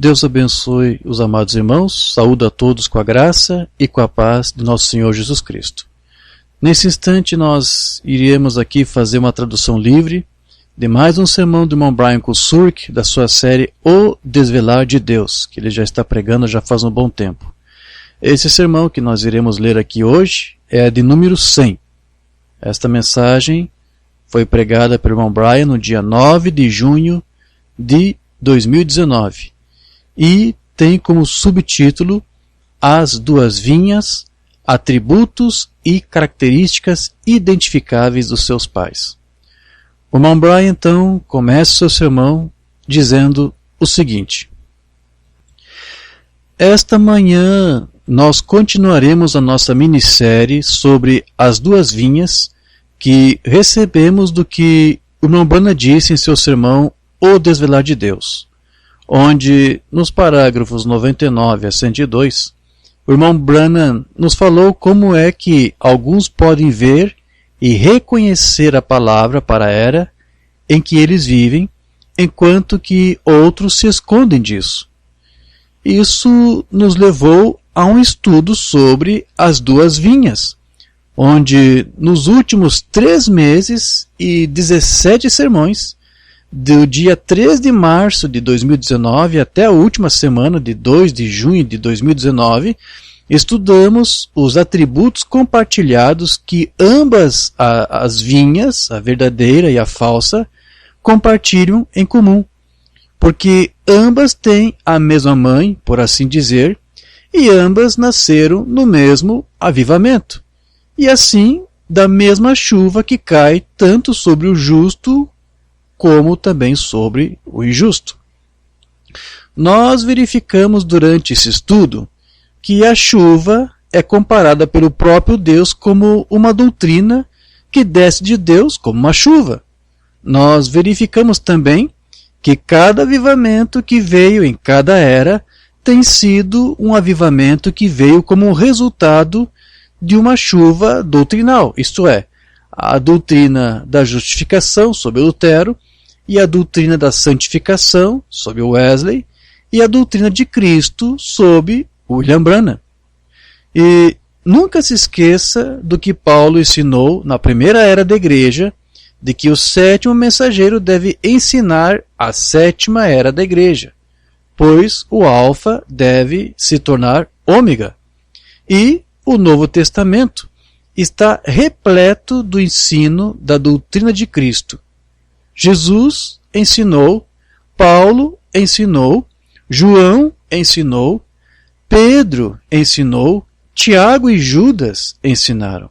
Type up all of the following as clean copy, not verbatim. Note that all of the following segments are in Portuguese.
Deus abençoe os amados irmãos, saúde a todos com a graça e com a paz de nosso Senhor Jesus Cristo. Nesse instante nós iremos aqui fazer uma tradução livre de mais um sermão do irmão Brian Kusurk, da sua série O Desvelar de Deus, que ele já está pregando já faz um bom tempo. Esse sermão que nós iremos ler aqui hoje é de número 100. Esta mensagem foi pregada pelo irmão Brian no dia 9 de junho de 2019 e tem como subtítulo As Duas Vinhas, Atributos e Características Identificáveis dos Seus Pais. O irmão Brian então começa o seu sermão dizendo o seguinte: esta manhã nós continuaremos a nossa minissérie sobre as duas vinhas que recebemos do que o irmão Branham disse em seu sermão O Desvelar de Deus, onde nos parágrafos 99 a 102, o irmão Branham nos falou como é que alguns podem ver e reconhecer a palavra para a era em que eles vivem, enquanto que outros se escondem disso. Isso nos levou a um estudo sobre as duas vinhas, onde nos últimos 3 meses e 17 sermões, do dia 3 de março de 2019 até a última semana de 2 de junho de 2019, estudamos os atributos compartilhados que ambas as vinhas, a verdadeira e a falsa, compartilham em comum, porque ambas têm a mesma mãe, por assim dizer, e ambas nasceram no mesmo avivamento, e assim da mesma chuva que cai tanto sobre o justo como também sobre o injusto. Nós verificamos durante esse estudo que a chuva é comparada pelo próprio Deus como uma doutrina que desce de Deus como uma chuva. Nós verificamos também que cada avivamento que veio em cada era tem sido um avivamento que veio como um resultado de uma chuva doutrinal, isto é, a doutrina da justificação sob Lutero, e a doutrina da santificação sob Wesley, e a doutrina de Cristo sob William Branham. E nunca se esqueça do que Paulo ensinou na primeira era da igreja, de que o 7º mensageiro deve ensinar a 7ª era da igreja, pois o alfa deve se tornar ômega. E o Novo Testamento está repleto do ensino da doutrina de Cristo. Jesus ensinou, Paulo ensinou, João ensinou, Pedro ensinou, Tiago e Judas ensinaram.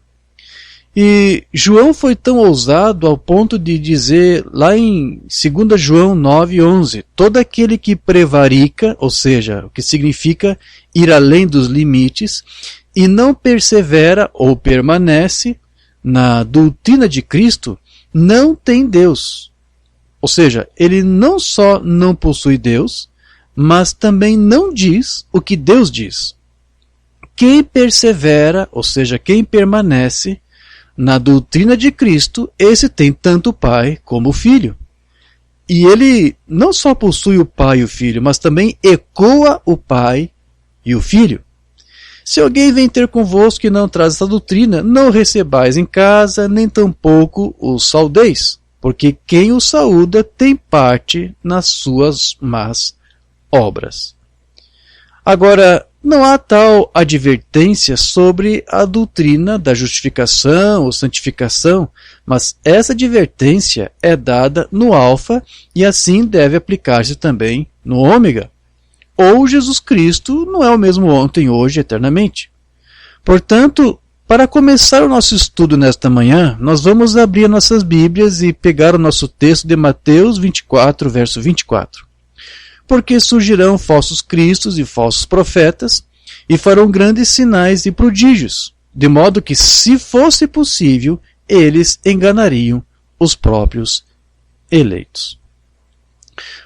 E João foi tão ousado ao ponto de dizer lá em 2 João 9:11, todo aquele que prevarica, ou seja, o que significa ir além dos limites, e não persevera ou permanece na doutrina de Cristo, não tem Deus. Ou seja, ele não só não possui Deus, mas também não diz o que Deus diz. Quem persevera, ou seja, quem permanece na doutrina de Cristo, esse tem tanto o Pai como o Filho. E ele não só possui o Pai e o Filho, mas também ecoa o Pai e o Filho. Se alguém vem ter convosco e não traz essa doutrina, não recebais em casa, nem tampouco o saudeis, porque quem o saúda tem parte nas suas más obras. Agora, não há tal advertência sobre a doutrina da justificação ou santificação, mas essa advertência é dada no alfa e assim deve aplicar-se também no ômega. Ou Jesus Cristo não é o mesmo ontem, hoje, eternamente. Portanto, para começar o nosso estudo nesta manhã, nós vamos abrir nossas Bíblias e pegar o nosso texto de Mateus 24, verso 24. Porque surgirão falsos cristos e falsos profetas, e farão grandes sinais e prodígios, de modo que, se fosse possível, eles enganariam os próprios eleitos.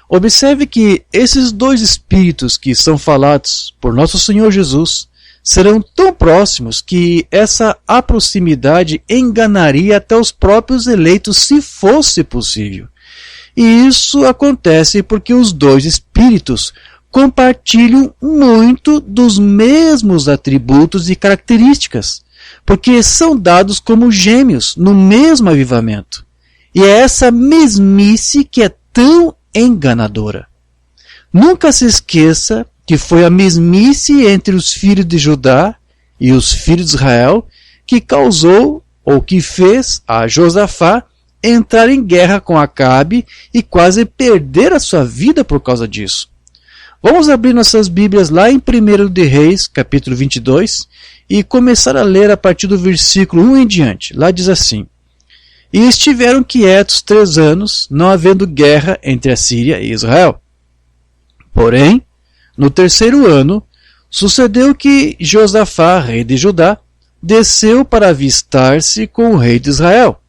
Observe que esses dois espíritos que são falados por nosso Senhor Jesus serão tão próximos que essa proximidade enganaria até os próprios eleitos, se fosse possível. E isso acontece porque os dois espíritos compartilham muito dos mesmos atributos e características, porque são dados como gêmeos no mesmo avivamento. E é essa mesmice que é tão enganadora. Nunca se esqueça que foi a mesmice entre os filhos de Judá e os filhos de Israel que causou ou que fez a Josafá entrar em guerra com Acabe e quase perder a sua vida por causa disso. Vamos abrir nossas Bíblias lá em 1 de Reis, capítulo 22, e começar a ler a partir do versículo 1 em diante. Lá diz assim: E estiveram quietos 3 anos, não havendo guerra entre a Síria e Israel. Porém, no 3º ano, sucedeu que Josafá, rei de Judá, desceu para avistar-se com o rei de Israel.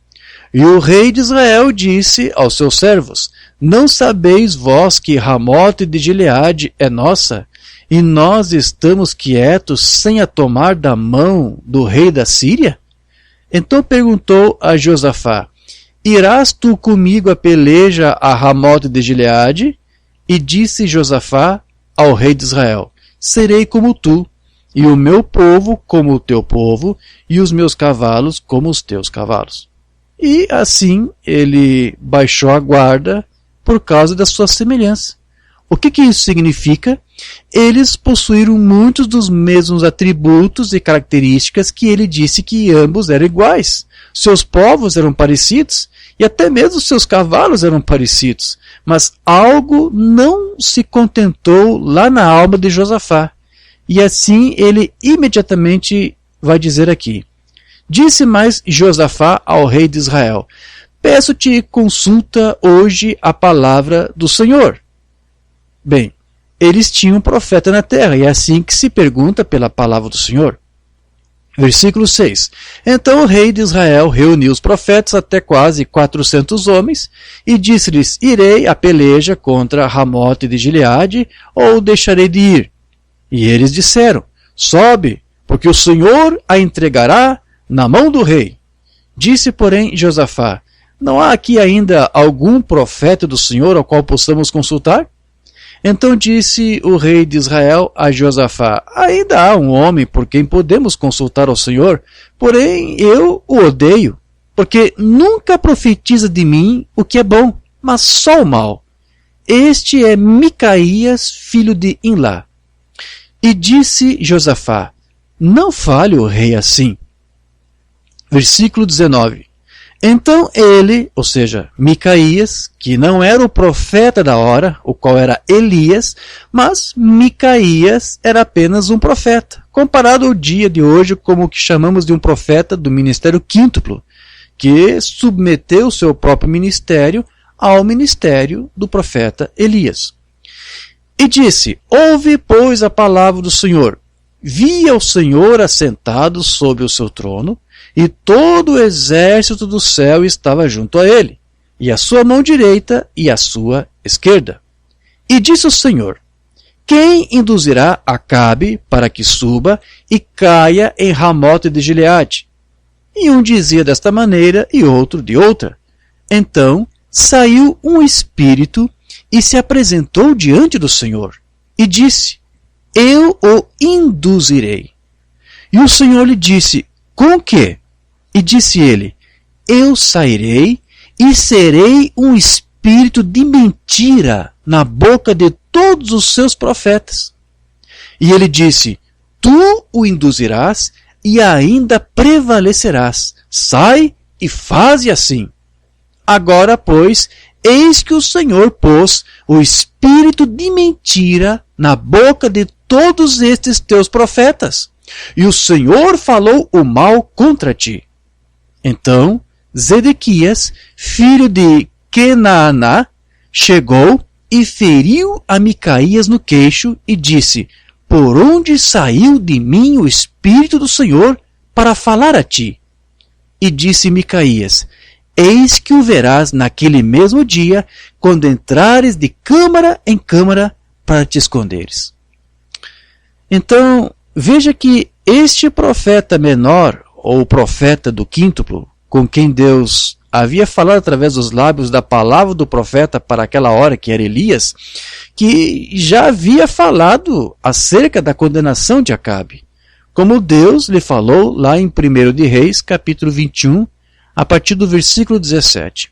E o rei de Israel disse aos seus servos: Não sabeis vós que Ramote de Gileade é nossa, e nós estamos quietos sem a tomar da mão do rei da Síria? Então perguntou a Josafá: Irás tu comigo a peleja a Ramote de Gileade? E disse Josafá ao rei de Israel: Serei como tu, e o meu povo como o teu povo, e os meus cavalos como os teus cavalos. E assim ele baixou a guarda por causa da sua semelhança. O que isso significa? Eles possuíram muitos dos mesmos atributos e características que ele disse que ambos eram iguais. Seus povos eram parecidos e até mesmo seus cavalos eram parecidos. Mas algo não se contentou lá na alma de Josafá. E assim ele imediatamente vai dizer aqui: Disse mais Josafá ao rei de Israel: Peço-te consulta hoje a palavra do Senhor. Bem, eles tinham um profeta na terra, e é assim que se pergunta pela palavra do Senhor. Versículo 6. Então o rei de Israel reuniu os profetas, até quase 400 homens, e disse-lhes: Irei a peleja contra Ramote de Gileade, ou deixarei de ir? E eles disseram: Sobe, porque o Senhor a entregará na mão do rei. Disse, porém, Josafá: Não há aqui ainda algum profeta do Senhor ao qual possamos consultar? Então disse o rei de Israel a Josafá: Ainda há um homem por quem podemos consultar ao Senhor, porém eu o odeio, porque nunca profetiza de mim o que é bom, mas só o mal. Este é Micaías, filho de Imlá. E disse Josafá: Não fale o rei assim. Versículo 19. Então ele, ou seja, Micaías, que não era o profeta da hora, o qual era Elias, mas Micaías era apenas um profeta, comparado ao dia de hoje como o que chamamos de um profeta do ministério quíntuplo, que submeteu seu próprio ministério ao ministério do profeta Elias. E disse: Ouve, pois, a palavra do Senhor. Via o Senhor assentado sobre o seu trono, e todo o exército do céu estava junto a ele, e a sua mão direita e a sua esquerda. E disse o Senhor: Quem induzirá Acabe para que suba e caia em Ramote de Gileade? E um dizia desta maneira e outro de outra. Então saiu um espírito e se apresentou diante do Senhor, e disse: Eu o induzirei. E o Senhor lhe disse: Com que? E disse ele: Eu sairei e serei um espírito de mentira na boca de todos os seus profetas. E ele disse: Tu o induzirás e ainda prevalecerás. Sai e faze assim. Agora, pois, eis que o Senhor pôs o espírito de mentira na boca de todos estes teus profetas, e o Senhor falou o mal contra ti. Então Zedequias, filho de Kenaaná, chegou e feriu a Micaías no queixo e disse: Por onde saiu de mim o Espírito do Senhor para falar a ti? E disse Micaías: Eis que o verás naquele mesmo dia, quando entrares de câmara em câmara para te esconderes. Então, veja que este profeta menor, ou profeta do quíntuplo, com quem Deus havia falado através dos lábios da palavra do profeta para aquela hora, que era Elias, que já havia falado acerca da condenação de Acabe, como Deus lhe falou lá em 1 de Reis, capítulo 21, a partir do versículo 17.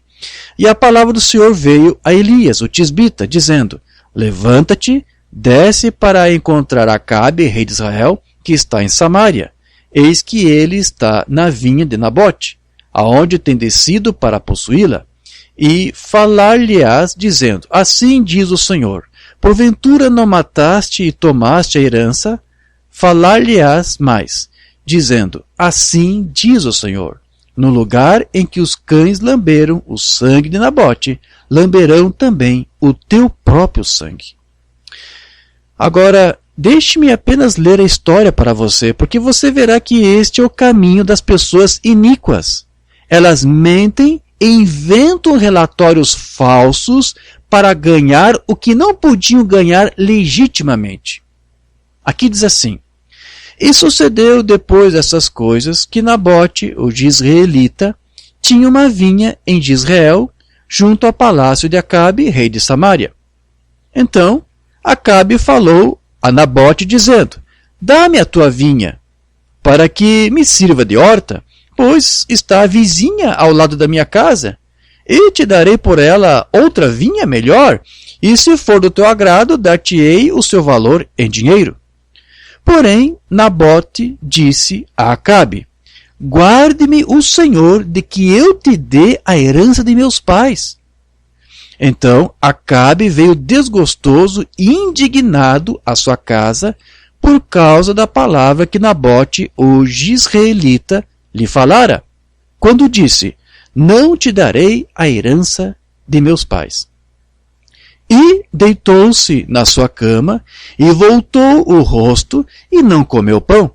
E a palavra do Senhor veio a Elias, o tisbita, dizendo: levanta-te, desce para encontrar Acabe, rei de Israel, que está em Samaria. Eis que ele está na vinha de Nabote, aonde tem descido para possuí-la. E falar-lhe-ás, dizendo: assim diz o Senhor, porventura não mataste e tomaste a herança? Falar-lhe-ás mais, dizendo: assim diz o Senhor, no lugar em que os cães lamberam o sangue de Nabote, lamberão também o teu próprio sangue. Agora, deixe-me apenas ler a história para você, porque você verá que este é o caminho das pessoas iníquas. Elas mentem e inventam relatórios falsos para ganhar o que não podiam ganhar legitimamente. Aqui diz assim: e sucedeu depois dessas coisas que Nabote, o jizreelita, tinha uma vinha em Jizreel, junto ao palácio de Acabe, rei de Samaria. Então Acabe falou a Nabote, dizendo: dá-me a tua vinha, para que me sirva de horta, pois está a vizinha ao lado da minha casa, e te darei por ela outra vinha melhor, e se for do teu agrado, dar-te-ei o seu valor em dinheiro. Porém, Nabote disse a Acabe: guarde-me o Senhor de que eu te dê a herança de meus pais. Então Acabe veio desgostoso e indignado à sua casa por causa da palavra que Nabote, o jizreelita, lhe falara, quando disse: não te darei a herança de meus pais. E deitou-se na sua cama, e voltou o rosto, e não comeu pão.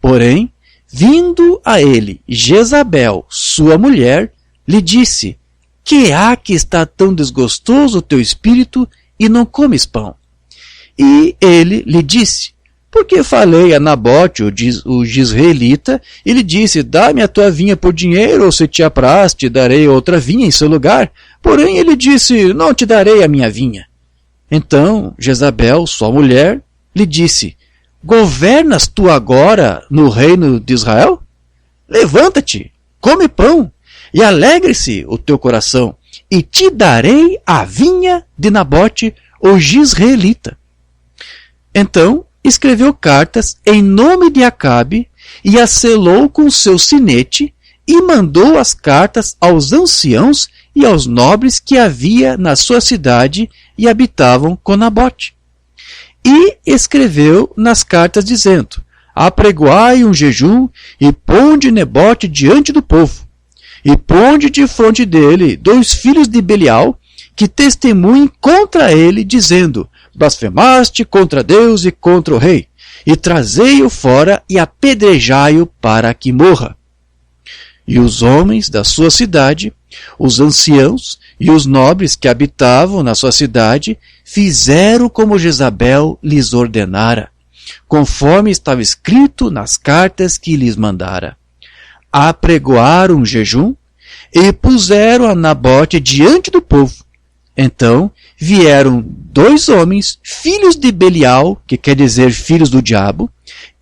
Porém, vindo a ele Jezabel, sua mulher, lhe disse: que há que está tão desgostoso o teu espírito, e não comes pão? E ele lhe disse: porque falei a Nabote, o jizreelita, e lhe disse: dá-me a tua vinha por dinheiro, ou se te apraz, te darei outra vinha em seu lugar. Porém ele disse: não te darei a minha vinha. Então Jezabel, sua mulher, lhe disse: governas tu agora no reino de Israel? Levanta-te, come pão, e alegre-se o teu coração, e te darei a vinha de Nabote, o jizreelita. Então escreveu cartas em nome de Acabe, e as selou com seu sinete, e mandou as cartas aos anciãos e aos nobres que havia na sua cidade e habitavam com Nabote. E escreveu nas cartas dizendo: apregoai um jejum, e ponde Nabote diante do povo, e ponde defronte dele 2 filhos de Belial, que testemunhem contra ele, dizendo: blasfemaste contra Deus e contra o rei, e trazei-o fora e apedrejai-o para que morra. E os homens da sua cidade, os anciãos e os nobres que habitavam na sua cidade, fizeram como Jezabel lhes ordenara, conforme estava escrito nas cartas que lhes mandara. Apregoaram um jejum e puseram a Nabote diante do povo. Então vieram 2 homens, filhos de Belial, que quer dizer filhos do diabo,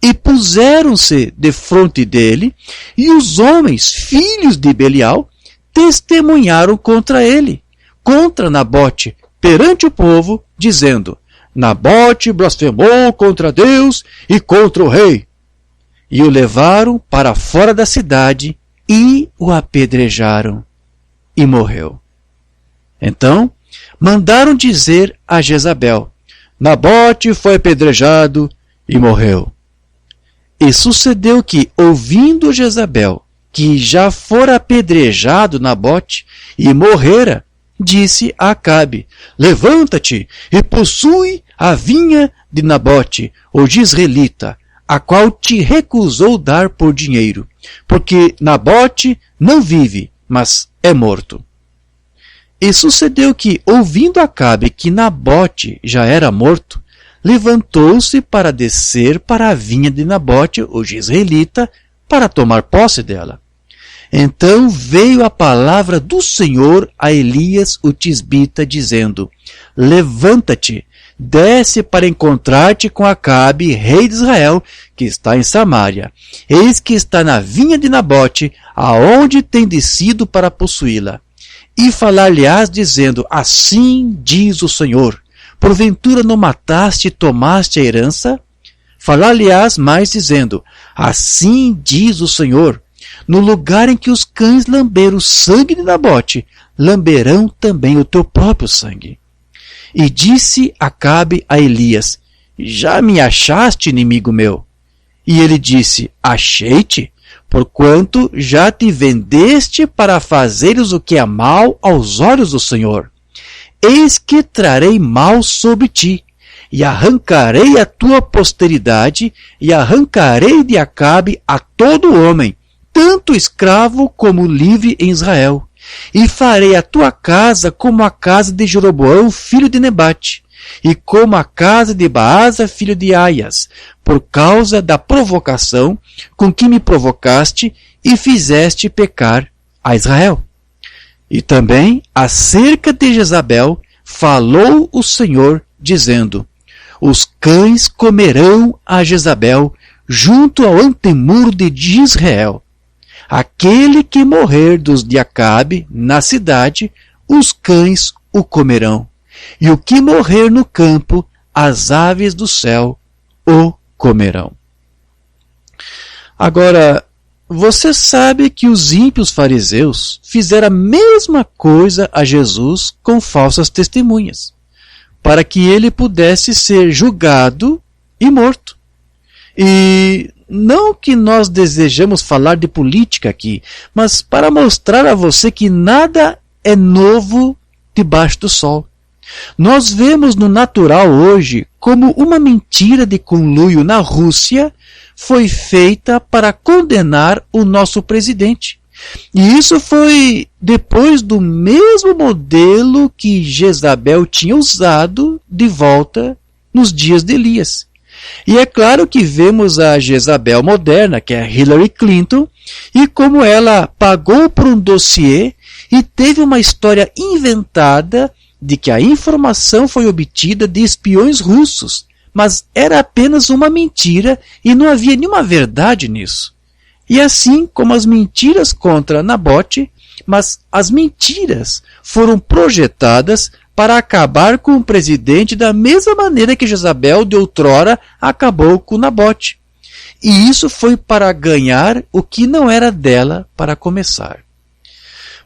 e puseram-se defronte dele, e os homens, filhos de Belial, testemunharam contra ele, contra Nabote, perante o povo, dizendo: Nabote blasfemou contra Deus e contra o rei. E o levaram para fora da cidade e o apedrejaram, e morreu. Então mandaram dizer a Jezabel: Nabote foi apedrejado e morreu. E sucedeu que, ouvindo Jezabel que já fora apedrejado Nabote e morrera, disse a Acabe: levanta-te e possui a vinha de Nabote, o jizreelita, a qual te recusou dar por dinheiro, porque Nabote não vive, mas é morto. E sucedeu que, ouvindo Acabe que Nabote já era morto, levantou-se para descer para a vinha de Nabote, o jizreelita, para tomar posse dela. Então veio a palavra do Senhor a Elias o tisbita, dizendo: levanta-te, desce para encontrar-te com Acabe, rei de Israel, que está em Samaria. Eis que está na vinha de Nabote, aonde tem descido para possuí-la. E falar-lhe-ás, dizendo: assim diz o Senhor, porventura não mataste e tomaste a herança? Falar-lhe-ás mais, dizendo: assim diz o Senhor, no lugar em que os cães lamberam o sangue de Nabote, lamberão também o teu próprio sangue. E disse Acabe a Elias: já me achaste, inimigo meu? E ele disse: achei-te, porquanto já te vendeste para fazeres o que é mal aos olhos do Senhor. Eis que trarei mal sobre ti, e arrancarei a tua posteridade, e arrancarei de Acabe a todo homem, tanto escravo como livre em Israel. E farei a tua casa como a casa de Jeroboão, filho de Nebate, e como a casa de Baasa, filho de Aias, por causa da provocação com que me provocaste e fizeste pecar a Israel. E também acerca de Jezabel falou o Senhor, dizendo: os cães comerão a Jezabel junto ao antemuro de Israel. Aquele que morrer dos de Acabe na cidade, os cães o comerão. E o que morrer no campo, as aves do céu o comerão. Agora, você sabe que os ímpios fariseus fizeram a mesma coisa a Jesus com falsas testemunhas, para que ele pudesse ser julgado e morto. E não que nós desejamos falar de política aqui, mas para mostrar a você que nada é novo debaixo do sol. Nós vemos no natural hoje como uma mentira de conluio na Rússia foi feita para condenar o nosso presidente. E isso foi depois do mesmo modelo que Jezabel tinha usado de volta nos dias de Elias. E é claro que vemos a Jezabel moderna, que é a Hillary Clinton, e como ela pagou por um dossiê e teve uma história inventada de que a informação foi obtida de espiões russos, mas era apenas uma mentira e não havia nenhuma verdade nisso. E assim como as mentiras contra Nabote, mas as mentiras foram projetadas para acabar com o presidente da mesma maneira que Jezabel de outrora acabou com Nabote. E isso foi para ganhar o que não era dela para começar.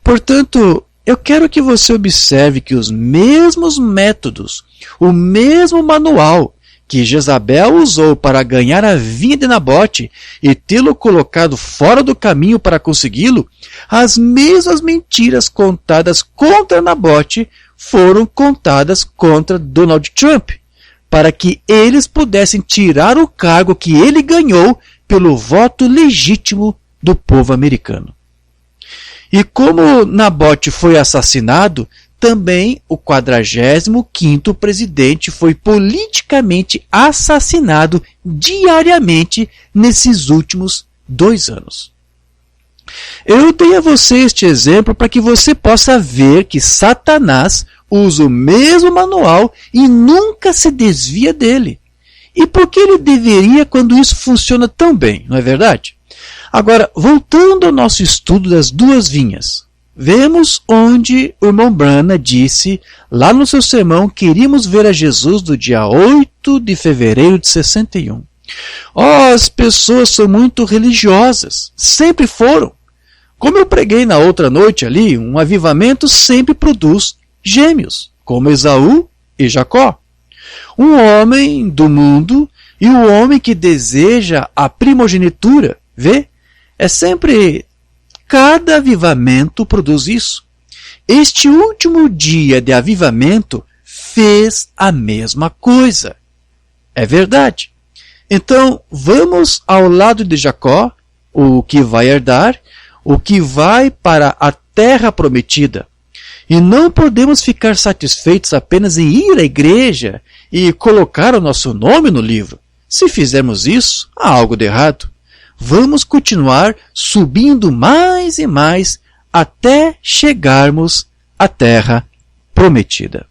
Portanto, eu quero que você observe que os mesmos métodos, o mesmo manual que Jezabel usou para ganhar a vinha de Nabote e tê-lo colocado fora do caminho para consegui-lo, as mesmas mentiras contadas contra Nabote foram contadas contra Donald Trump, para que eles pudessem tirar o cargo que ele ganhou pelo voto legítimo do povo americano. E como Nabote foi assassinado, também o 45º presidente foi politicamente assassinado diariamente nesses últimos 2 anos. Eu dei a você este exemplo para que você possa ver que Satanás usa o mesmo manual e nunca se desvia dele. E por que ele deveria quando isso funciona tão bem, não é verdade? Agora, voltando ao nosso estudo das 2 vinhas, vemos onde o irmão Branham disse, lá no seu sermão, que iríamos ver a Jesus do dia 8 de fevereiro de 61. As pessoas são muito religiosas, sempre foram. Como eu preguei na outra noite ali, um avivamento sempre produz gêmeos, como Esaú e Jacó. Um homem do mundo e o homem que deseja a primogenitura, vê? É sempre, cada avivamento produz isso. Este último dia de avivamento fez a mesma coisa. É verdade. Então, vamos ao lado de Jacó, o que vai herdar, o que vai para a terra prometida. E não podemos ficar satisfeitos apenas em ir à igreja e colocar o nosso nome no livro. Se fizermos isso, há algo de errado. vamos continuar subindo mais e mais até chegarmos à terra prometida.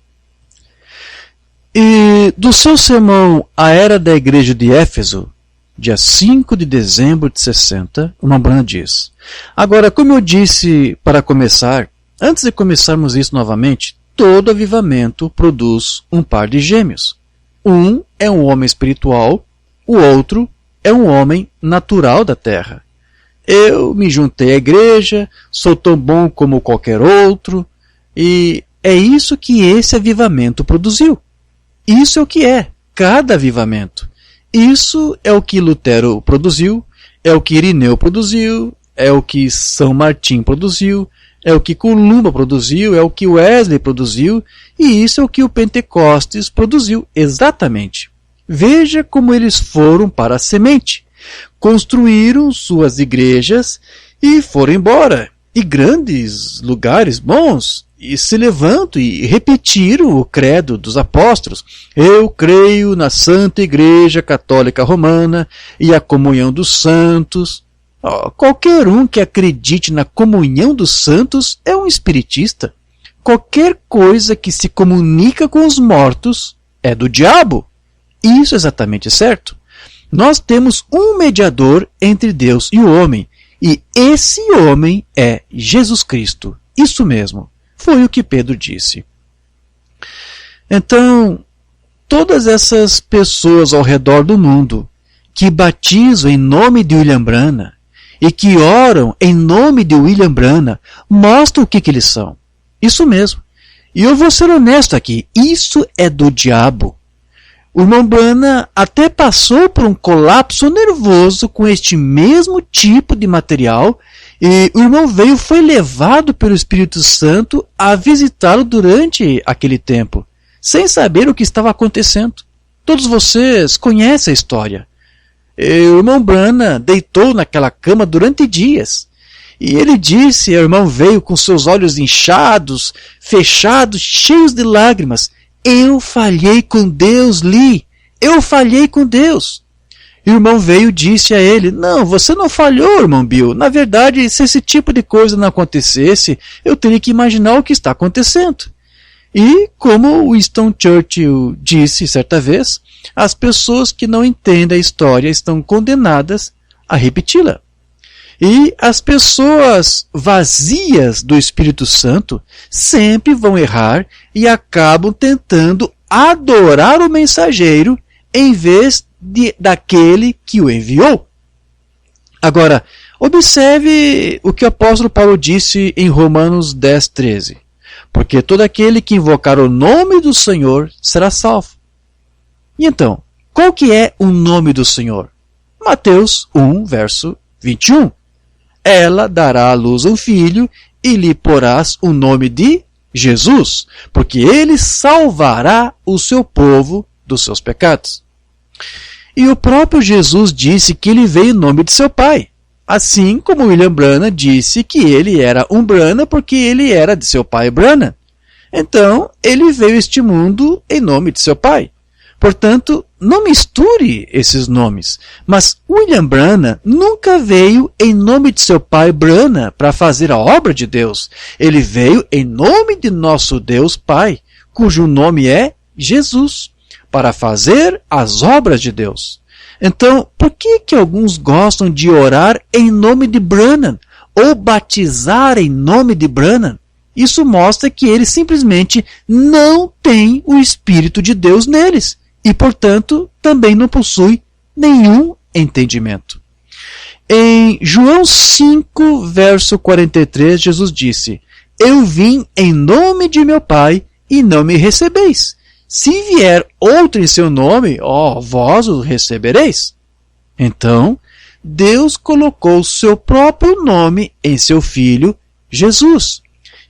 E do seu sermão A Era da Igreja de Éfeso, dia 5 de dezembro de 60, o irmão Branham diz: agora, como eu disse para começar, antes de começarmos isso novamente, todo avivamento produz um par de gêmeos. Um é um homem espiritual, o outro é um homem natural da terra. Eu me juntei à igreja, sou tão bom como qualquer outro, e é isso que esse avivamento produziu. Isso é o que é cada avivamento. Isso é o que Lutero produziu, é o que Irineu produziu, é o que São Martim produziu, é o que Columba produziu, é o que Wesley produziu, e isso é o que o Pentecostes produziu, exatamente. Veja como eles foram para a semente, construíram suas igrejas e foram embora, e grandes lugares bons, e se levantam e repetiram o credo dos apóstolos. Eu creio na Santa Igreja Católica Romana e a comunhão dos santos. Qualquer um que acredite na comunhão dos santos é um espiritista. Qualquer coisa que se comunica com os mortos é do diabo. Isso é exatamente certo. Nós temos um mediador entre Deus e o homem, e esse homem é Jesus Cristo. Isso mesmo. Foi o que Pedro disse. Então, todas essas pessoas ao redor do mundo que batizam em nome de William Branham e que oram em nome de William Branham mostram o que eles são. Isso mesmo. E eu vou ser honesto aqui. Isso é do diabo. O irmão Branham até passou por um colapso nervoso com este mesmo tipo de material, e o irmão foi levado pelo Espírito Santo a visitá-lo durante aquele tempo, sem saber o que estava acontecendo. Todos vocês conhecem a história. O irmão Branham deitou naquela cama durante dias, e ele disse, o irmão veio com seus olhos inchados, fechados, cheios de lágrimas: eu falhei com Deus, Lee. Eu falhei com Deus. E o irmão disse a ele: não, você não falhou, irmão Bill. Na verdade, se esse tipo de coisa não acontecesse, eu teria que imaginar o que está acontecendo. E, como Winston Churchill disse certa vez, as pessoas que não entendem a história estão condenadas a repeti-la. E as pessoas vazias do Espírito Santo sempre vão errar e acabam tentando adorar o mensageiro em vez daquele que o enviou. Agora, observe o que o apóstolo Paulo disse em Romanos 10:13. Porque todo aquele que invocar o nome do Senhor será salvo. E então, qual que é o nome do Senhor? Mateus 1, verso 21. Ela dará à luz um filho e lhe porás o nome de Jesus, porque ele salvará o seu povo dos seus pecados. E o próprio Jesus disse que ele veio em nome de seu pai, assim como William Branham disse que ele era um Branham porque ele era de seu pai Branham. Então, ele veio a este mundo em nome de seu pai. Portanto, não misture esses nomes. Mas William Branham nunca veio em nome de seu pai Branham para fazer a obra de Deus. Ele veio em nome de nosso Deus Pai, cujo nome é Jesus, para fazer as obras de Deus. Então, por que alguns gostam de orar em nome de Branham ou batizar em nome de Branham? Isso mostra que eles simplesmente não têm o Espírito de Deus neles. E, portanto, também não possui nenhum entendimento. Em João 5, verso 43, Jesus disse: eu vim em nome de meu Pai e não me recebeis. Se vier outro em seu nome, vós o recebereis. Então, Deus colocou seu próprio nome em seu Filho, Jesus.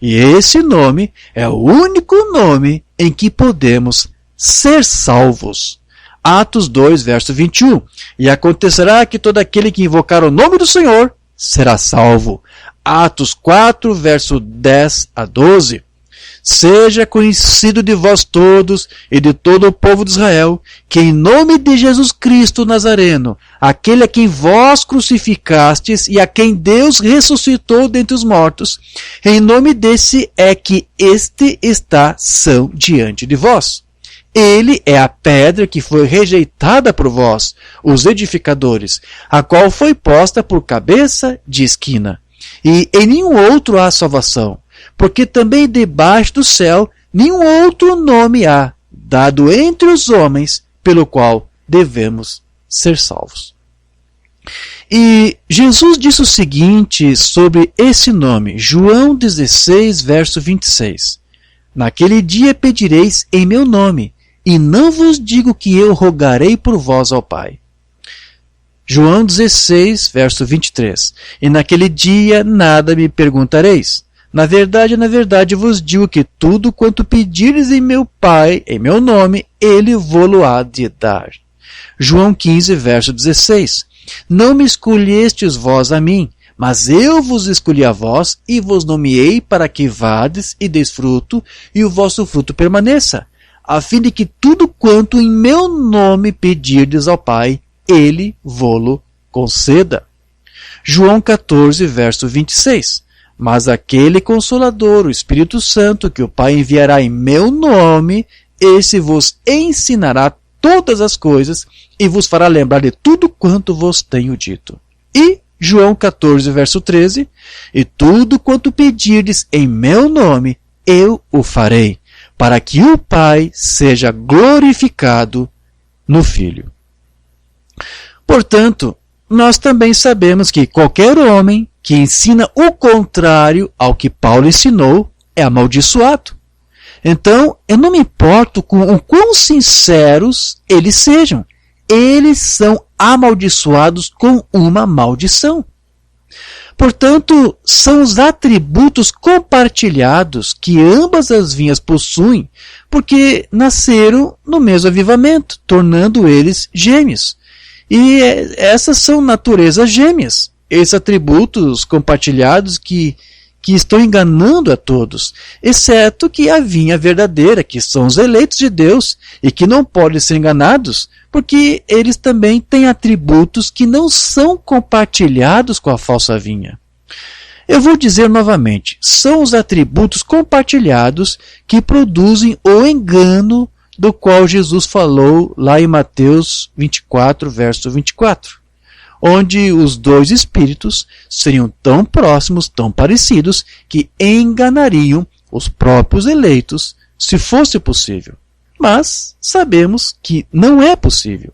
E esse nome é o único nome em que podemos ser salvos. Atos 2, verso 21. E acontecerá que todo aquele que invocar o nome do Senhor será salvo. Atos 4, verso 10 a 12. Seja conhecido de vós todos e de todo o povo de Israel, que em nome de Jesus Cristo Nazareno, aquele a quem vós crucificastes e a quem Deus ressuscitou dentre os mortos, em nome desse é que este está são diante de vós. Ele é a pedra que foi rejeitada por vós, os edificadores, a qual foi posta por cabeça de esquina. E em nenhum outro há salvação, porque também debaixo do céu nenhum outro nome há, dado entre os homens, pelo qual devemos ser salvos. E Jesus disse o seguinte sobre esse nome, João 16, verso 26. Naquele dia pedireis em meu nome, e não vos digo que eu rogarei por vós ao Pai. João 16, verso 23. E naquele dia nada me perguntareis. Na verdade vos digo que tudo quanto pedires em meu Pai, em meu nome, ele vô-lo-há de dar. João 15, verso 16. Não me escolhestes vós a mim, mas eu vos escolhi a vós e vos nomeei para que vades e deis fruto, e o vosso fruto permaneça, a fim de que tudo quanto em meu nome pedirdes ao Pai, ele vô-lo conceda. João 14, verso 26. Mas aquele Consolador, o Espírito Santo, que o Pai enviará em meu nome, esse vos ensinará todas as coisas e vos fará lembrar de tudo quanto vos tenho dito. E João 14, verso 13. E tudo quanto pedirdes em meu nome, eu o farei, para que o Pai seja glorificado no Filho. Portanto, nós também sabemos que qualquer homem que ensina o contrário ao que Paulo ensinou é amaldiçoado. Então, eu não me importo com o quão sinceros eles sejam. Eles são amaldiçoados com uma maldição. Portanto, são os atributos compartilhados que ambas as vinhas possuem, porque nasceram no mesmo avivamento, tornando eles gêmeos. E essas são naturezas gêmeas, esses atributos compartilhados que estão enganando a todos, exceto que a vinha verdadeira, que são os eleitos de Deus, e que não podem ser enganados, porque eles também têm atributos que não são compartilhados com a falsa vinha. Eu vou dizer novamente, são os atributos compartilhados que produzem o engano do qual Jesus falou lá em Mateus 24, verso 24. Onde os dois espíritos seriam tão próximos, tão parecidos, que enganariam os próprios eleitos, se fosse possível. Mas sabemos que não é possível.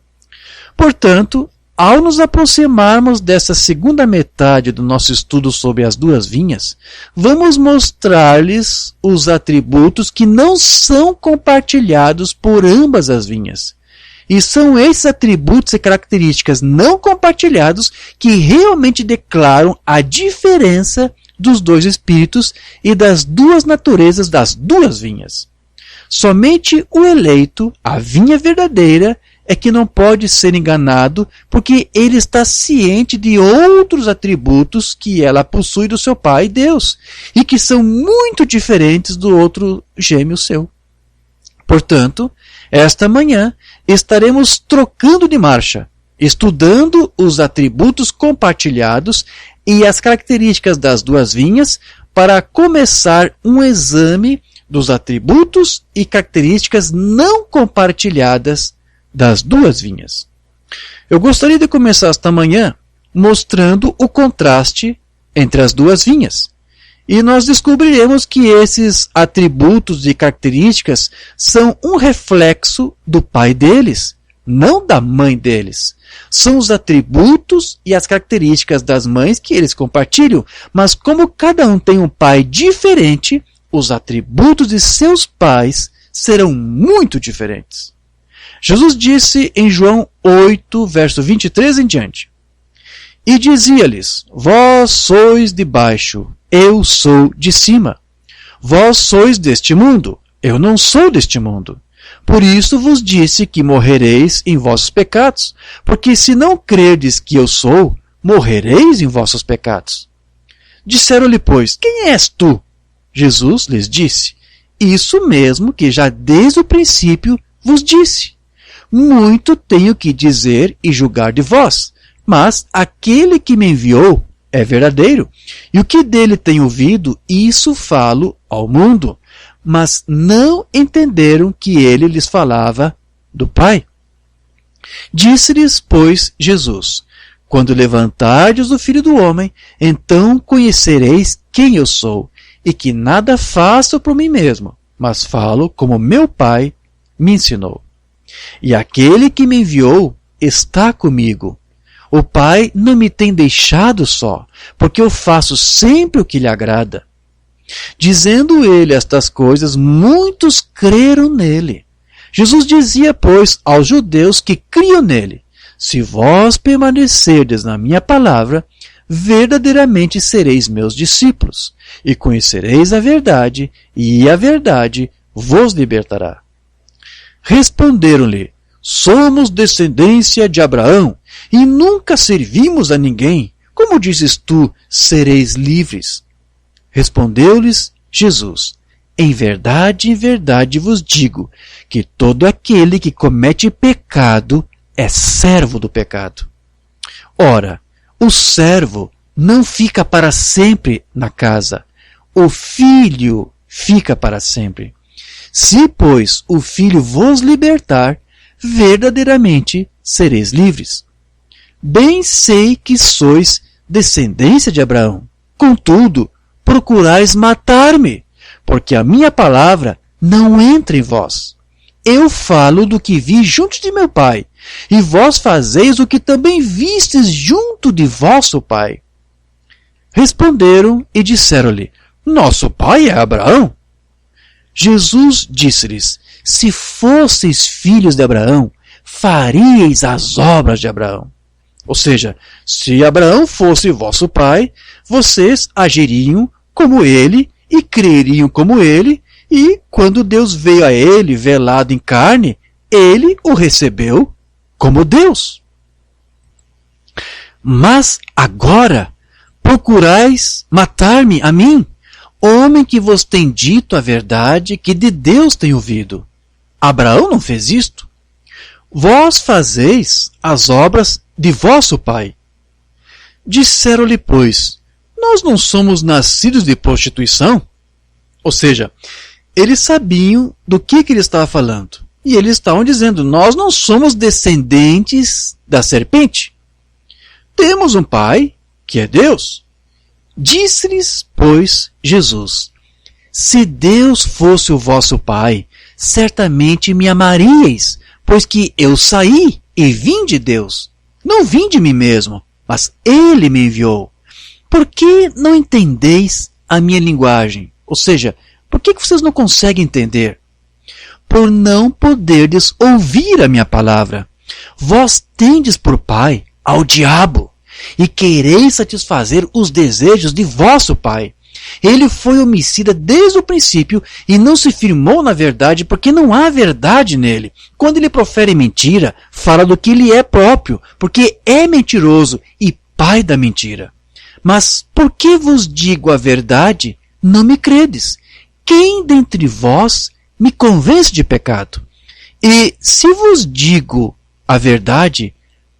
Portanto, ao nos aproximarmos dessa segunda metade do nosso estudo sobre as duas vinhas, vamos mostrar-lhes os atributos que não são compartilhados por ambas as vinhas. E são esses atributos e características não compartilhados que realmente declaram a diferença dos dois espíritos e das duas naturezas das duas vinhas. Somente o eleito, a vinha verdadeira, é que não pode ser enganado, porque ele está ciente de outros atributos que ela possui do seu Pai, Deus, e que são muito diferentes do outro gêmeo seu. Portanto, esta manhã estaremos trocando de marcha, estudando os atributos compartilhados e as características das duas vinhas para começar um exame dos atributos e características não compartilhadas das duas vinhas. Eu gostaria de começar esta manhã mostrando o contraste entre as duas vinhas. E nós descobriremos que esses atributos e características são um reflexo do pai deles, não da mãe deles. São os atributos e as características das mães que eles compartilham, mas como cada um tem um pai diferente, os atributos de seus pais serão muito diferentes. Jesus disse em João 8, verso 23 em diante: E dizia-lhes, vós sois de baixo, eu sou de cima. Vós sois deste mundo, eu não sou deste mundo. Por isso vos disse que morrereis em vossos pecados, porque se não crerdes que eu sou, morrereis em vossos pecados. Disseram-lhe, pois, quem és tu? Jesus lhes disse, isso mesmo que já desde o princípio vos disse. Muito tenho que dizer e julgar de vós, Mas aquele que me enviou é verdadeiro, e o que dele tenho ouvido, isso falo ao mundo. Mas não entenderam que ele lhes falava do Pai. Disse-lhes, pois, Jesus: quando levantardes o Filho do Homem, então conhecereis quem eu sou, e que nada faço por mim mesmo, mas falo como meu Pai me ensinou. E aquele que me enviou está comigo. O Pai não me tem deixado só, porque eu faço sempre o que lhe agrada. Dizendo ele estas coisas, muitos creram nele. Jesus dizia, pois, aos judeus que criam nele: se vós permanecerdes na minha palavra, verdadeiramente sereis meus discípulos, e conhecereis a verdade, e a verdade vos libertará. Responderam-lhe: somos descendência de Abraão, e nunca servimos a ninguém. Como dizes tu, sereis livres? Respondeu-lhes Jesus: em verdade vos digo, que todo aquele que comete pecado é servo do pecado. Ora, o servo não fica para sempre na casa, o filho fica para sempre. Se, pois, o Filho vos libertar, verdadeiramente sereis livres. Bem sei que sois descendência de Abraão. Contudo, procurais matar-me, porque a minha palavra não entra em vós. Eu falo do que vi junto de meu Pai, e vós fazeis o que também vistes junto de vosso pai. Responderam e disseram-lhe: nosso pai é Abraão. Jesus disse-lhes: se fosseis filhos de Abraão, faríeis as obras de Abraão. Ou seja, se Abraão fosse vosso pai, vocês agiriam como ele e creriam como ele, e quando Deus veio a ele velado em carne, ele o recebeu como Deus. Mas agora procurais matar-me a mim, homem que vos tem dito a verdade que de Deus tem ouvido. Abraão não fez isto. Vós fazeis as obras de vosso pai. Disseram-lhe, pois: nós não somos nascidos de prostituição? Ou seja, eles sabiam do que ele estava falando. E eles estavam dizendo: nós não somos descendentes da serpente. Temos um pai, que é Deus. Disse-lhes, pois, Jesus: se Deus fosse o vosso pai, certamente me amaríeis, pois que eu saí e vim de Deus. Não vim de mim mesmo, mas ele me enviou. Por que não entendeis a minha linguagem? Ou seja, por que vocês não conseguem entender? Por não poderdes ouvir a minha palavra. Vós tendes por pai ao diabo, e quereis satisfazer os desejos de vosso pai. Ele foi homicida desde o princípio e não se firmou na verdade, porque não há verdade nele. Quando ele profere mentira, fala do que ele é próprio, porque é mentiroso e pai da mentira. Mas por que vos digo a verdade, não me credes? Quem dentre vós me convence de pecado? E se vos digo a verdade,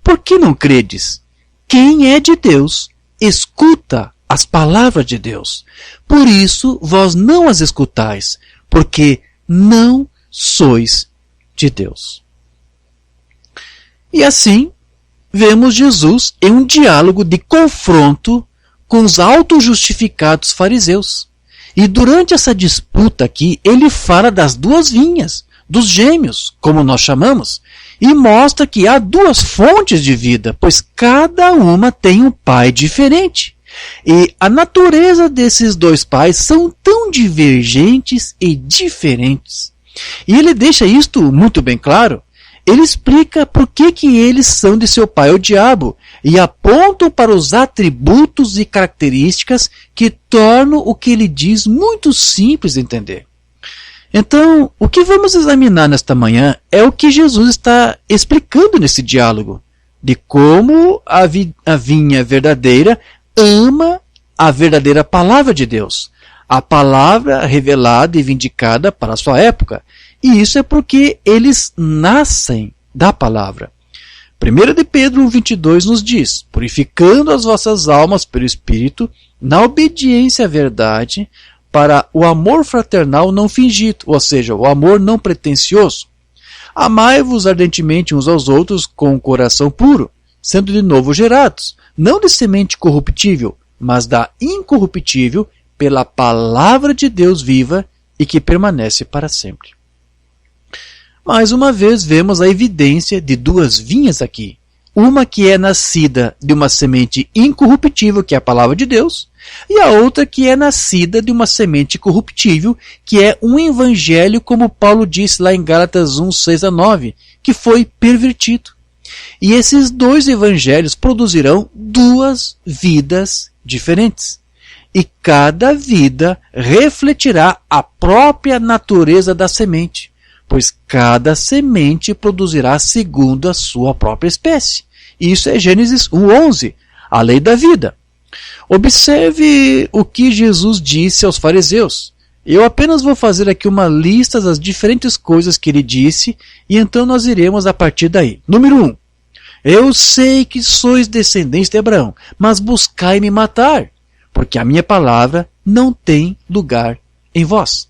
por que não credes? Quem é de Deus, escuta as palavras de Deus. Por isso vós não as escutais, porque não sois de Deus. E assim, vemos Jesus em um diálogo de confronto com os autojustificados fariseus. E durante essa disputa aqui, ele fala das duas vinhas, dos gêmeos, como nós chamamos, e mostra que há duas fontes de vida, pois cada uma tem um pai diferente. E a natureza desses dois pais são tão divergentes e diferentes. E ele deixa isto muito bem claro. Ele explica por que eles são de seu pai o diabo e apontam para os atributos e características que tornam o que ele diz muito simples de entender. Então, o que vamos examinar nesta manhã é o que Jesus está explicando nesse diálogo, de como a vinha verdadeira ama a verdadeira palavra de Deus, a palavra revelada e vindicada para a sua época. E isso é porque eles nascem da palavra. 1 de Pedro 1,22 nos diz: purificando as vossas almas pelo Espírito, na obediência à verdade, para o amor fraternal não fingido, ou seja, o amor não pretensioso. Amai-vos ardentemente uns aos outros com o coração puro, sendo de novo gerados, não de semente corruptível, mas da incorruptível, pela palavra de Deus viva e que permanece para sempre. Mais uma vez vemos a evidência de duas vinhas aqui. Uma que é nascida de uma semente incorruptível, que é a palavra de Deus, e a outra que é nascida de uma semente corruptível, que é um evangelho, como Paulo disse lá em Gálatas 1, 6-9, que foi pervertido. E esses dois evangelhos produzirão duas vidas diferentes. E cada vida refletirá a própria natureza da semente, pois cada semente produzirá segundo a sua própria espécie. Isso é Gênesis 1:11, a lei da vida. Observe o que Jesus disse aos fariseus. Eu apenas vou fazer aqui uma lista das diferentes coisas que ele disse, e então nós iremos a partir daí. Número 1. Eu sei que sois descendentes de Abraão, mas buscai me matar, porque a minha palavra não tem lugar em vós.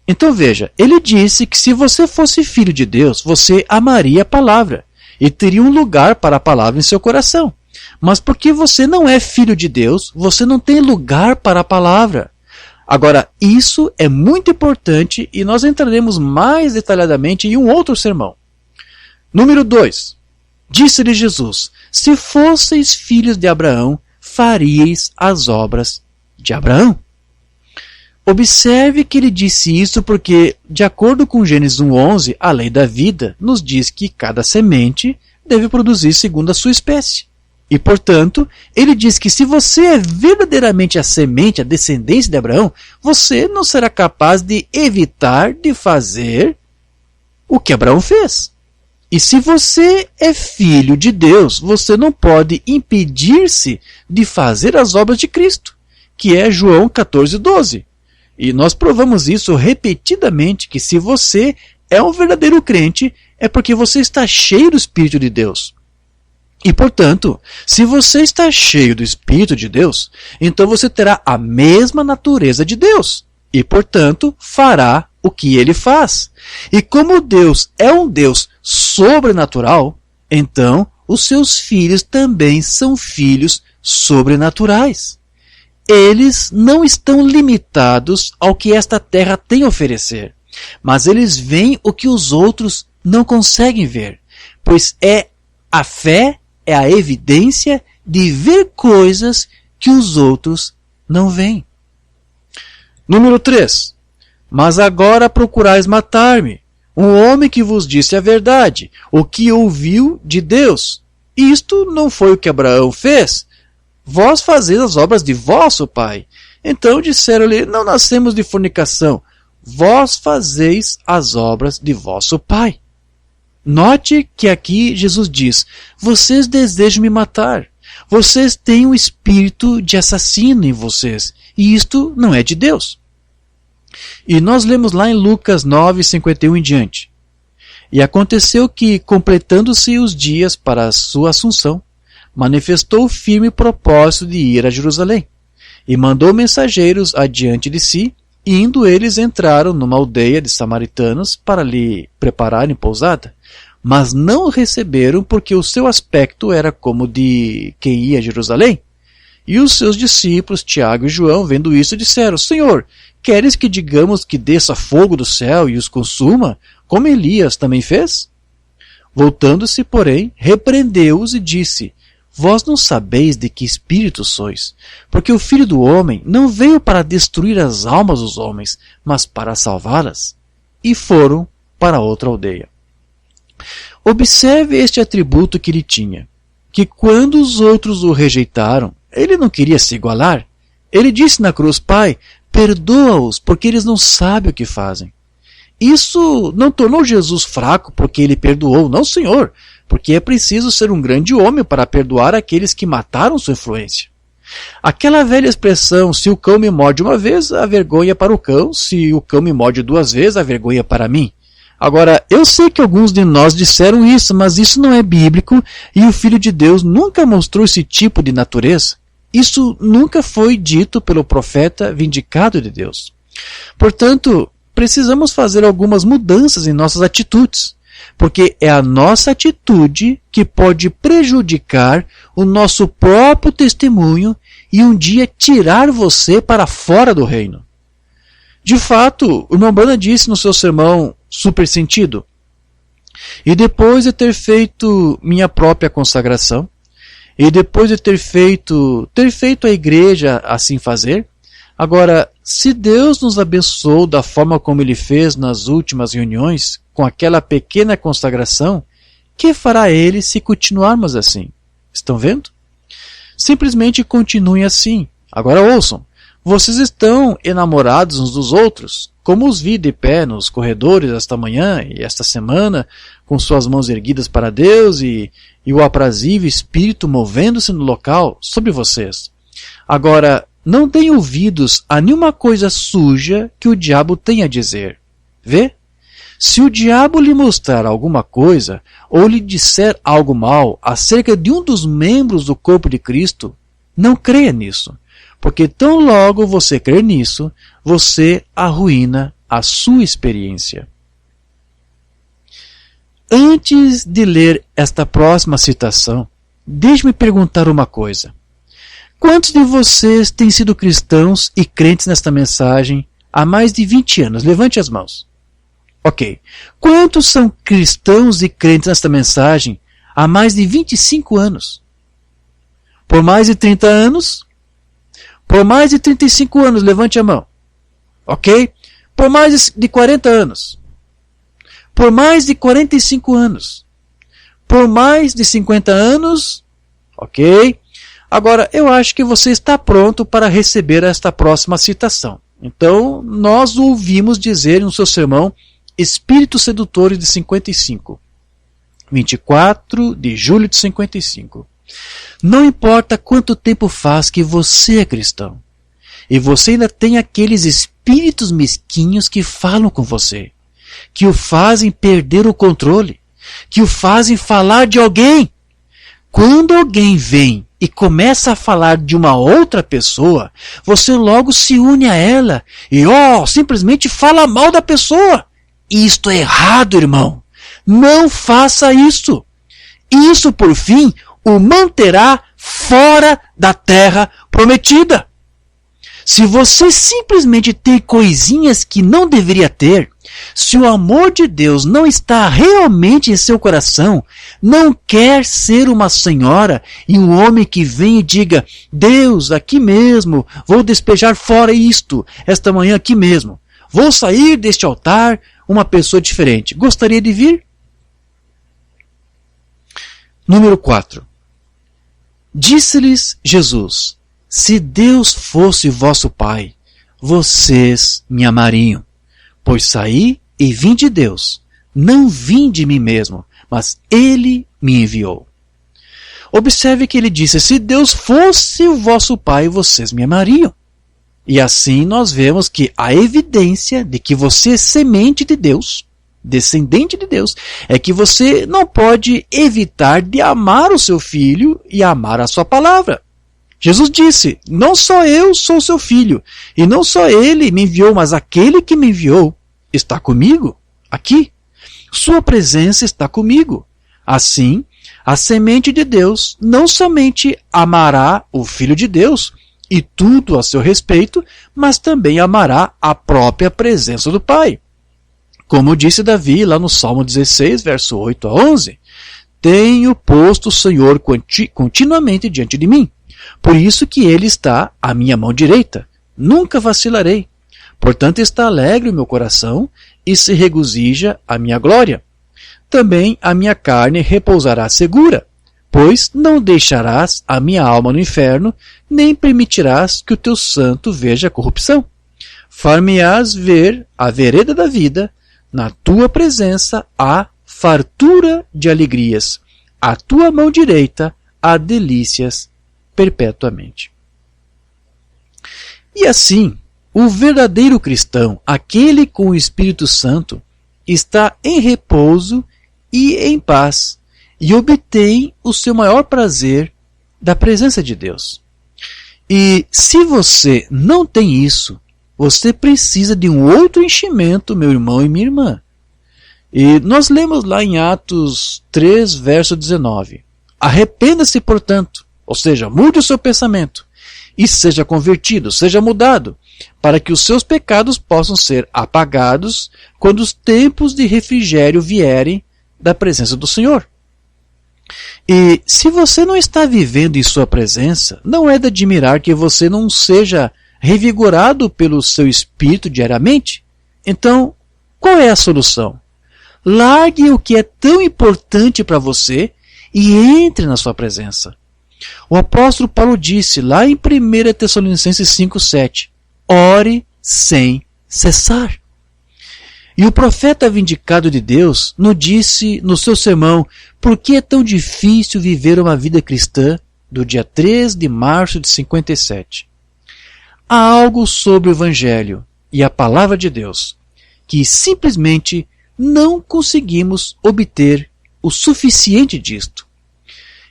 Então veja, ele disse que se você fosse filho de Deus, você amaria a palavra e teria um lugar para a palavra em seu coração. Mas porque você não é filho de Deus, você não tem lugar para a palavra. Agora, isso é muito importante e nós entraremos mais detalhadamente em um outro sermão. Número 2. Disse-lhe Jesus: se fosseis filhos de Abraão, faríeis as obras de Abraão. Observe que ele disse isso porque, de acordo com Gênesis 1:11, a lei da vida nos diz que cada semente deve produzir segundo a sua espécie. E, portanto, ele diz que se você é verdadeiramente a semente, a descendência de Abraão, você não será capaz de evitar de fazer o que Abraão fez. E se você é filho de Deus, você não pode impedir-se de fazer as obras de Cristo, que é João 14:12. E nós provamos isso repetidamente, que se você é um verdadeiro crente, é porque você está cheio do Espírito de Deus. E, portanto, se você está cheio do Espírito de Deus, então você terá a mesma natureza de Deus. E, portanto, fará o que ele faz. E como Deus é um Deus sobrenatural, então os seus filhos também são filhos sobrenaturais. Eles não estão limitados ao que esta terra tem a oferecer, mas eles veem o que os outros não conseguem ver, pois a fé é a evidência de ver coisas que os outros não veem. Número 3. Mas agora procurais matar-me, um homem que vos disse a verdade, o que ouviu de Deus. Isto não foi o que Abraão fez. Vós fazeis as obras de vosso pai. Então disseram-lhe: não nascemos de fornicação. Vós fazeis as obras de vosso pai. Note que aqui Jesus diz: vocês desejam me matar. Vocês têm um espírito de assassino em vocês. E isto não é de Deus. E nós lemos lá em Lucas 9:51 em diante. E aconteceu que, completando-se os dias para a sua assunção, manifestou o firme propósito de ir a Jerusalém, e mandou mensageiros adiante de si, e indo eles entraram numa aldeia de samaritanos para lhe prepararem pousada, mas não o receberam porque o seu aspecto era como de quem ia a Jerusalém. E os seus discípulos, Tiago e João, vendo isso, disseram: Senhor, queres que digamos que desça fogo do céu e os consuma, como Elias também fez? Voltando-se, porém, repreendeu-os e disse: Vós não sabeis de que espírito sois, porque o Filho do Homem não veio para destruir as almas dos homens, mas para salvá-las. E foram para outra aldeia. Observe este atributo que ele tinha, que quando os outros o rejeitaram, ele não queria se igualar. Ele disse na cruz: Pai, perdoa-os, porque eles não sabem o que fazem. Isso não tornou Jesus fraco porque ele perdoou, não, Senhor, porque é preciso ser um grande homem para perdoar aqueles que mataram sua influência. Aquela velha expressão: se o cão me morde uma vez, a vergonha para o cão; se o cão me morde duas vezes, a vergonha para mim. Agora, eu sei que alguns de nós disseram isso, mas isso não é bíblico e o Filho de Deus nunca mostrou esse tipo de natureza. Isso nunca foi dito pelo profeta vindicado de Deus. Portanto, precisamos fazer algumas mudanças em nossas atitudes, porque é a nossa atitude que pode prejudicar o nosso próprio testemunho e um dia tirar você para fora do reino. De fato, o irmão Branham disse no seu sermão Super Sentido: e depois de ter feito minha própria consagração, e depois de ter feito a igreja assim fazer, agora, se Deus nos abençoou da forma como Ele fez nas últimas reuniões, com aquela pequena consagração, que fará Ele se continuarmos assim? Estão vendo? Simplesmente continuem assim. Agora ouçam. Vocês estão enamorados uns dos outros, como os vi de pé nos corredores esta manhã e esta semana, com suas mãos erguidas para Deus e o aprazível Espírito movendo-se no local sobre vocês. Agora, não deem ouvidos a nenhuma coisa suja que o diabo tenha a dizer. Vê? Se o diabo lhe mostrar alguma coisa, ou lhe disser algo mal acerca de um dos membros do corpo de Cristo, não creia nisso, porque tão logo você crer nisso, você arruína a sua experiência. Antes de ler esta próxima citação, deixe-me perguntar uma coisa. Quantos de vocês têm sido cristãos e crentes nesta mensagem há mais de 20 anos? Levante as mãos. Ok. Quantos são cristãos e crentes nesta mensagem há mais de 25 anos? Por mais de 30 anos? Por mais de 35 anos, levante a mão. Ok? Por mais de 40 anos. Por mais de 45 anos. Por mais de 50 anos. Ok? Agora, eu acho que você está pronto para receber esta próxima citação. Então, nós o ouvimos dizer no seu sermão Espíritos Sedutores de 55. 24 de julho de 55. Não importa quanto tempo faz que você é cristão, e você ainda tem aqueles espíritos mesquinhos que falam com você, que o fazem perder o controle, que o fazem falar de alguém. Quando alguém vem e começa a falar de uma outra pessoa, você logo se une a ela e simplesmente fala mal da pessoa. Isto é errado, irmão. Não faça isso. Isso, por fim, o manterá fora da terra prometida. Se você simplesmente tem coisinhas que não deveria ter, se o amor de Deus não está realmente em seu coração, não quer ser uma senhora e um homem que vem e diga: Deus, aqui mesmo, vou despejar fora isto, esta manhã aqui mesmo. Vou sair deste altar uma pessoa diferente. Gostaria de vir? Número 4. Disse-lhes Jesus: se Deus fosse vosso Pai, vocês me amariam, pois saí e vim de Deus, não vim de mim mesmo, mas Ele me enviou. Observe que ele disse: se Deus fosse o vosso Pai, vocês me amariam. E assim nós vemos que a evidência de que você é semente de Deus, descendente de Deus, é que você não pode evitar de amar o seu filho e amar a sua palavra. Jesus disse: não só eu sou seu filho, e não só ele me enviou, mas aquele que me enviou está comigo, aqui. Sua presença está comigo. Assim, a semente de Deus não somente amará o Filho de Deus e tudo a seu respeito, mas também amará a própria presença do Pai. Como disse Davi lá no Salmo 16, verso 8 a 11, tenho posto o Senhor continuamente diante de mim. Por isso que ele está à minha mão direita. Nunca vacilarei. Portanto está alegre o meu coração e se regozija a minha glória. Também a minha carne repousará segura, pois não deixarás a minha alma no inferno, nem permitirás que o teu santo veja a corrupção. Far-me-ás ver a vereda da vida, na tua presença há fartura de alegrias, à tua mão direita há delícias perpetuamente. E assim, o verdadeiro cristão, aquele com o Espírito Santo, está em repouso e em paz, e obtém o seu maior prazer da presença de Deus. E se você não tem isso, você precisa de um outro enchimento, meu irmão e minha irmã. E nós lemos lá em Atos 3, verso 19. Arrependa-se, portanto, ou seja, mude o seu pensamento, e seja convertido, seja mudado, para que os seus pecados possam ser apagados quando os tempos de refrigério vierem da presença do Senhor. E se você não está vivendo em sua presença, não é de admirar que você não seja revigorado pelo seu espírito diariamente. Então, qual é a solução? Largue o que é tão importante para você e entre na sua presença. O apóstolo Paulo disse lá em 1 Tessalonicenses 5,7: ore sem cessar. E o profeta vindicado de Deus nos disse no seu sermão por que é tão difícil viver uma vida cristã, do dia 3 de março de 57. Há algo sobre o Evangelho e a Palavra de Deus que simplesmente não conseguimos obter o suficiente disto.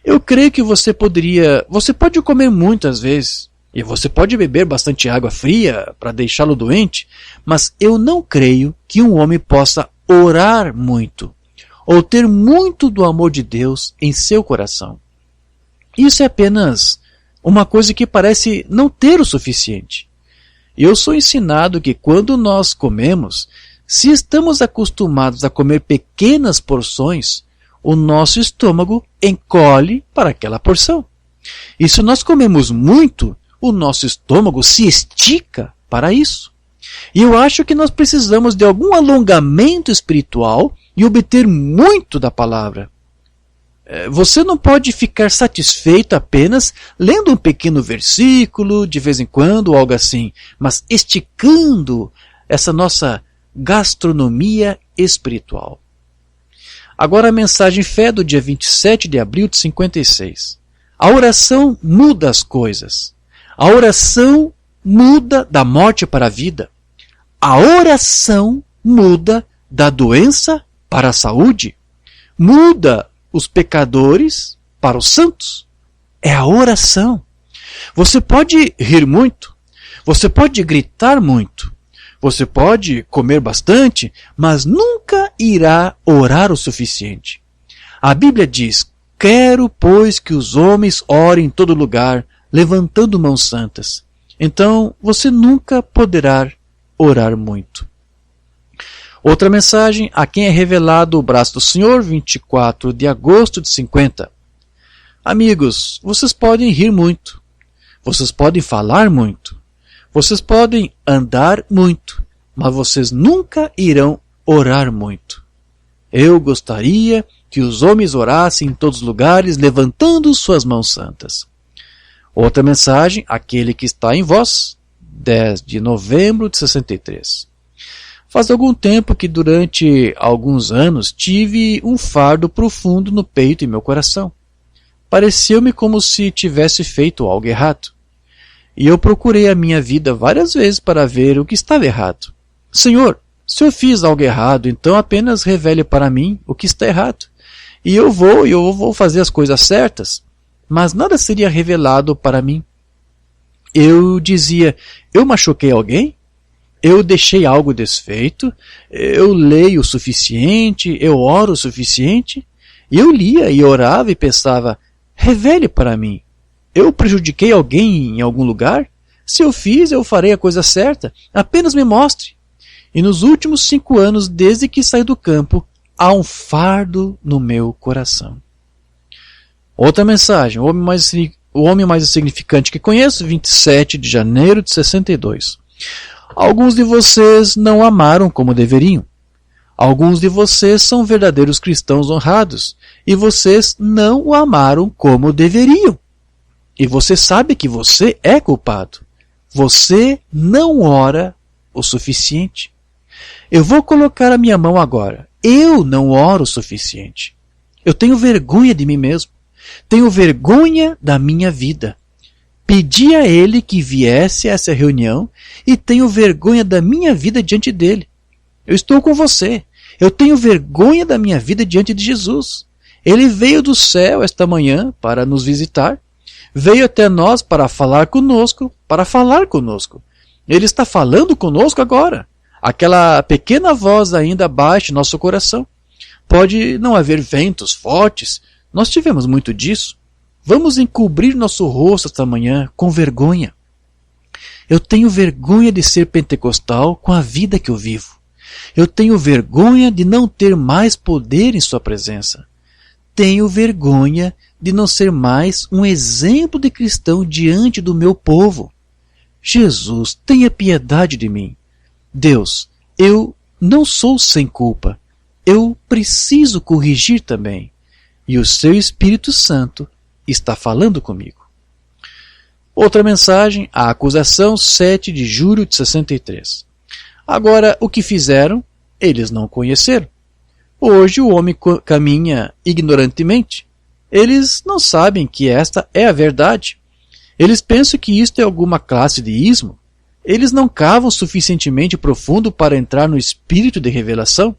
Eu creio que você pode comer muitas vezes, e você pode beber bastante água fria para deixá-lo doente, mas eu não creio que um homem possa orar muito, ou ter muito do amor de Deus em seu coração. Isso é apenas uma coisa que parece não ter o suficiente. Eu sou ensinado que quando nós comemos, se estamos acostumados a comer pequenas porções, o nosso estômago encolhe para aquela porção. E se nós comemos muito, o nosso estômago se estica para isso. E eu acho que nós precisamos de algum alongamento espiritual e obter muito da palavra. Você não pode ficar satisfeito apenas lendo um pequeno versículo de vez em quando ou algo assim, mas esticando essa nossa gastronomia espiritual. Agora a mensagem fé do dia 27 de abril de 56. A oração muda as coisas. A oração muda da morte para a vida. A oração muda da doença para a saúde. Muda os pecadores para os santos. É a oração. Você pode rir muito. Você pode gritar muito. Você pode comer bastante, mas nunca irá orar o suficiente. A Bíblia diz: quero, pois, que os homens orem em todo lugar, levantando mãos santas. Então, você nunca poderá orar muito. Outra mensagem: a quem é revelado o braço do Senhor, 24 de agosto de 50. Amigos, vocês podem rir muito. Vocês podem falar muito. Vocês podem andar muito, mas vocês nunca irão orar muito. Eu gostaria que os homens orassem em todos os lugares, levantando suas mãos santas. Outra mensagem: aquele que está em vós, 10 de novembro de 63. Faz algum tempo que durante alguns anos tive um fardo profundo no peito e meu coração. Pareceu-me como se tivesse feito algo errado. E eu procurei a minha vida várias vezes para ver o que estava errado. Senhor, se eu fiz algo errado, então apenas revele para mim o que está errado. E eu vou fazer as coisas certas, mas nada seria revelado para mim. Eu dizia: eu machuquei alguém? Eu deixei algo desfeito? Eu leio o suficiente? Eu oro o suficiente? E eu lia e orava e pensava: revele para mim. Eu prejudiquei alguém em algum lugar? Se eu fiz, eu farei a coisa certa. Apenas me mostre. E nos últimos 5 anos, desde que saí do campo, há um fardo no meu coração. Outra mensagem: o homem mais insignificante que conheço, 27 de janeiro de 62. Alguns de vocês não amaram como deveriam. Alguns de vocês são verdadeiros cristãos honrados, e vocês não o amaram como deveriam. E você sabe que você é culpado. Você não ora o suficiente. Eu vou colocar a minha mão agora. Eu não oro o suficiente. Eu tenho vergonha de mim mesmo. Tenho vergonha da minha vida. Pedi a ele que viesse a essa reunião e tenho vergonha da minha vida diante dele. Eu estou com você. Eu tenho vergonha da minha vida diante de Jesus. Ele veio do céu esta manhã para nos visitar. Veio até nós para falar conosco, Ele está falando conosco agora. Aquela pequena voz ainda baixa em nosso coração. Pode não haver ventos fortes. Nós tivemos muito disso. Vamos encobrir nosso rosto esta manhã com vergonha. Eu tenho vergonha de ser pentecostal com a vida que eu vivo. Eu tenho vergonha de não ter mais poder em sua presença. Tenho vergonha de não ser mais um exemplo de cristão diante do meu povo. Jesus, tenha piedade de mim. Deus, eu não sou sem culpa. Eu preciso corrigir também. E o seu Espírito Santo está falando comigo. Outra mensagem, a acusação, 7 de julho de 63. Agora, o que fizeram, eles não conheceram. Hoje o homem caminha ignorantemente. Eles não sabem que esta é a verdade. Eles pensam que isto é alguma classe de ismo. Eles não cavam suficientemente profundo para entrar no espírito de revelação.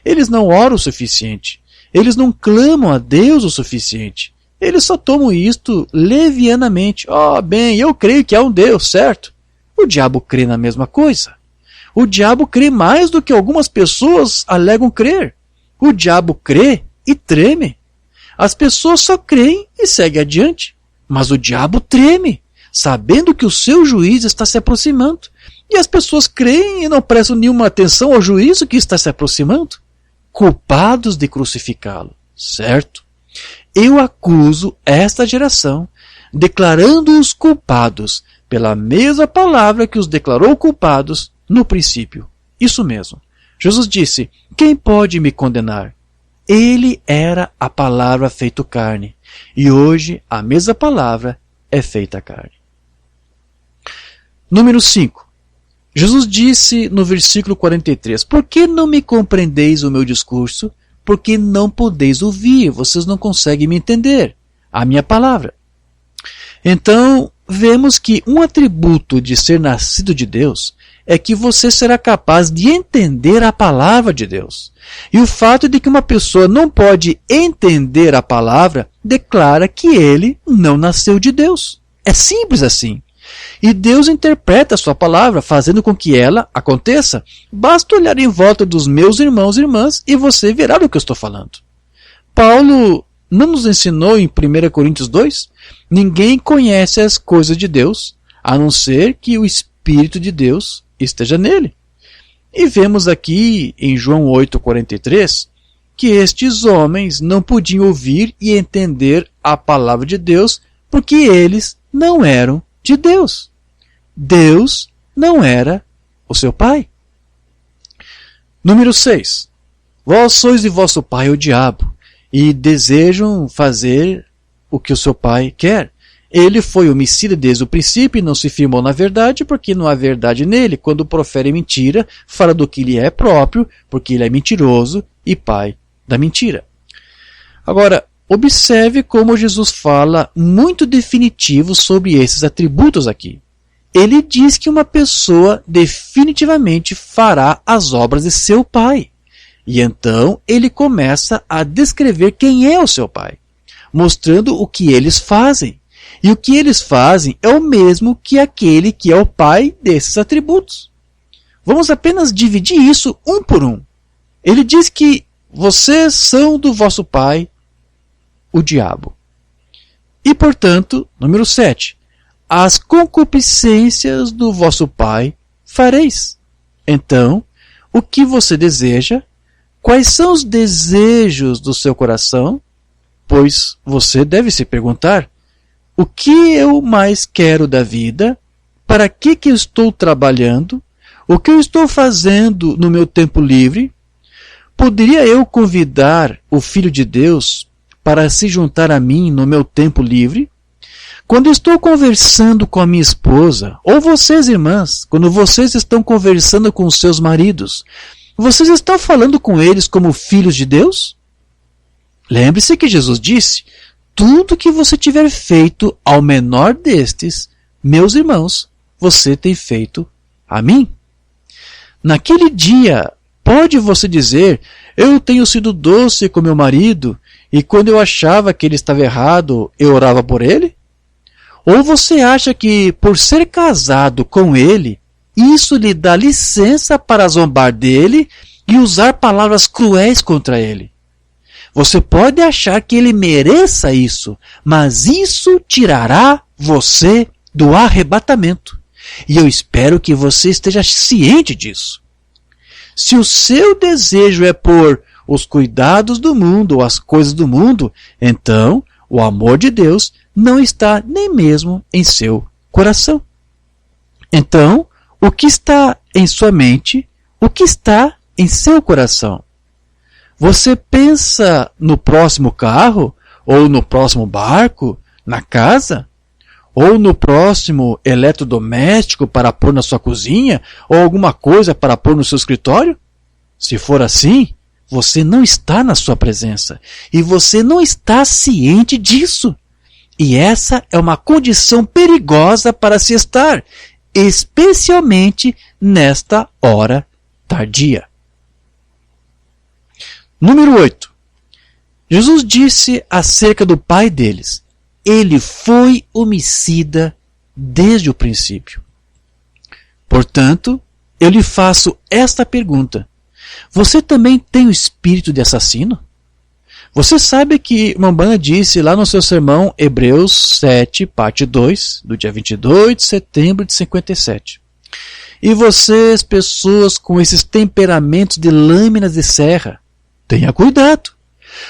Eles não oram o suficiente. Eles não clamam a Deus o suficiente. Eles só tomam isto levianamente. Bem, eu creio que há um Deus, certo? O diabo crê na mesma coisa. O diabo crê mais do que algumas pessoas alegam crer. O diabo crê e treme. As pessoas só creem e seguem adiante. Mas o diabo treme, sabendo que o seu juízo está se aproximando. E as pessoas creem e não prestam nenhuma atenção ao juízo que está se aproximando. Culpados de crucificá-lo, certo? Eu acuso esta geração, declarando-os culpados pela mesma palavra que os declarou culpados no princípio. Isso mesmo. Jesus disse, quem pode me condenar? Ele era a palavra feita carne, e hoje a mesma palavra é feita carne. Número 5. Jesus disse no versículo 43, por que não me compreendeis o meu discurso? Porque não podeis ouvir, vocês não conseguem me entender a minha palavra. Então, vemos que um atributo de ser nascido de Deus é que você será capaz de entender a palavra de Deus. E o fato de que uma pessoa não pode entender a palavra declara que ele não nasceu de Deus. É simples assim. E Deus interpreta a sua palavra, fazendo com que ela aconteça. Basta olhar em volta dos meus irmãos e irmãs e você verá do que eu estou falando. Paulo não nos ensinou em 1 Coríntios 2? Ninguém conhece as coisas de Deus, a não ser que o Espírito de Deus esteja nele. E vemos aqui em João 8,43 que estes homens não podiam ouvir e entender a palavra de Deus porque eles não eram de Deus. Deus não era o seu pai. Número 6. Vós sois de vosso pai o diabo, e desejam fazer o que o seu pai quer. Ele foi homicida desde o princípio e não se firmou na verdade, porque não há verdade nele. Quando profere mentira, fala do que lhe é próprio, porque ele é mentiroso e pai da mentira. Agora, observe como Jesus fala muito definitivo sobre esses atributos aqui. Ele diz que uma pessoa definitivamente fará as obras de seu pai. E então ele começa a descrever quem é o seu pai, mostrando o que eles fazem. E o que eles fazem é o mesmo que aquele que é o pai desses atributos. Vamos apenas dividir isso um por um. Ele diz que vocês são do vosso pai, o diabo. E, portanto, número 7, as concupiscências do vosso pai fareis. Então, o que você deseja? Quais são os desejos do seu coração? Pois você deve se perguntar, o que eu mais quero da vida? Para que eu estou trabalhando? O que eu estou fazendo no meu tempo livre? Poderia eu convidar o Filho de Deus para se juntar a mim no meu tempo livre? Quando estou conversando com a minha esposa, ou vocês, irmãs, quando vocês estão conversando com os seus maridos, vocês estão falando com eles como filhos de Deus? Lembre-se que Jesus disse, tudo que você tiver feito ao menor destes, meus irmãos, você tem feito a mim. Naquele dia, Pode você dizer, eu tenho sido doce com meu marido, e quando eu achava que ele estava errado, eu orava por ele? Ou você acha que, por ser casado com ele, isso lhe dá licença para zombar dele e usar palavras cruéis contra ele? Você pode achar que ele mereça isso, mas isso tirará você do arrebatamento. E eu espero que você esteja ciente disso. Se o seu desejo é por os cuidados do mundo ou as coisas do mundo, então o amor de Deus não está nem mesmo em seu coração. Então, o que está em sua mente, o que está em seu coração? Você pensa no próximo carro, ou no próximo barco, na casa? Ou no próximo eletrodoméstico para pôr na sua cozinha, ou alguma coisa para pôr no seu escritório? Se for assim, você não está na sua presença, e você não está ciente disso. E essa é uma condição perigosa para se estar, especialmente nesta hora tardia. Número 8. Jesus disse acerca do pai deles: ele foi homicida desde o princípio. Portanto, eu lhe faço esta pergunta: você também tem o espírito de assassino? Você sabe que Umbanda disse lá no seu sermão Hebreus 7, parte 2, do dia 22 de setembro de 57. E vocês, pessoas com esses temperamentos de lâminas de serra, tenha cuidado.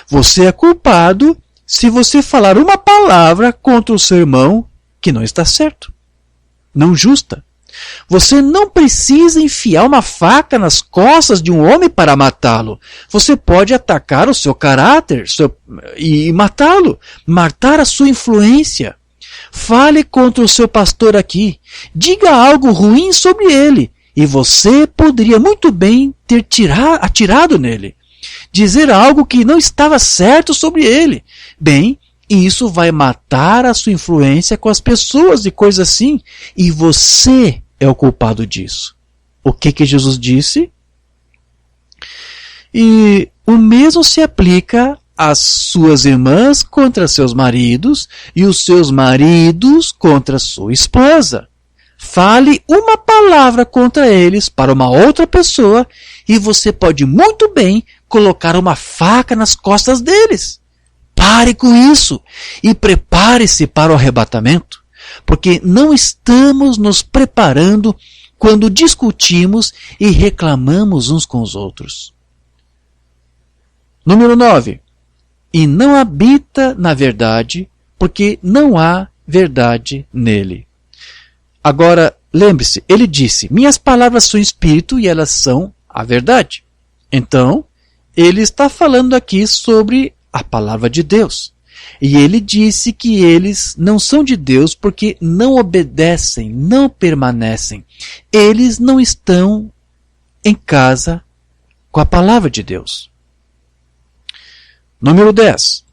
Você é culpado se você falar uma palavra contra o seu irmão que não está certo, não justa. Você não precisa enfiar uma faca nas costas de um homem para matá-lo. Você pode atacar o seu caráter e matá-lo, matar a sua influência. Fale contra o seu pastor aqui. Diga algo ruim sobre ele. E você poderia muito bem ter atirado nele. Dizer algo que não estava certo sobre ele. Bem, isso vai matar a sua influência com as pessoas e coisas assim. E você é o culpado disso. O que Jesus disse? E o mesmo se aplica às suas irmãs contra seus maridos e os seus maridos contra sua esposa. Fale uma palavra contra eles para uma outra pessoa e você pode muito bem colocar uma faca nas costas deles. Pare com isso e prepare-se para o arrebatamento, porque não estamos nos preparando quando discutimos e reclamamos uns com os outros. Número 9. E não habita na verdade, porque não há verdade nele. Agora, lembre-se, ele disse, minhas palavras são espírito e elas são a verdade. Então, ele está falando aqui sobre a palavra de Deus. E ele disse que eles não são de Deus porque não obedecem, não permanecem. Eles não estão em casa com a palavra de Deus. Número 10.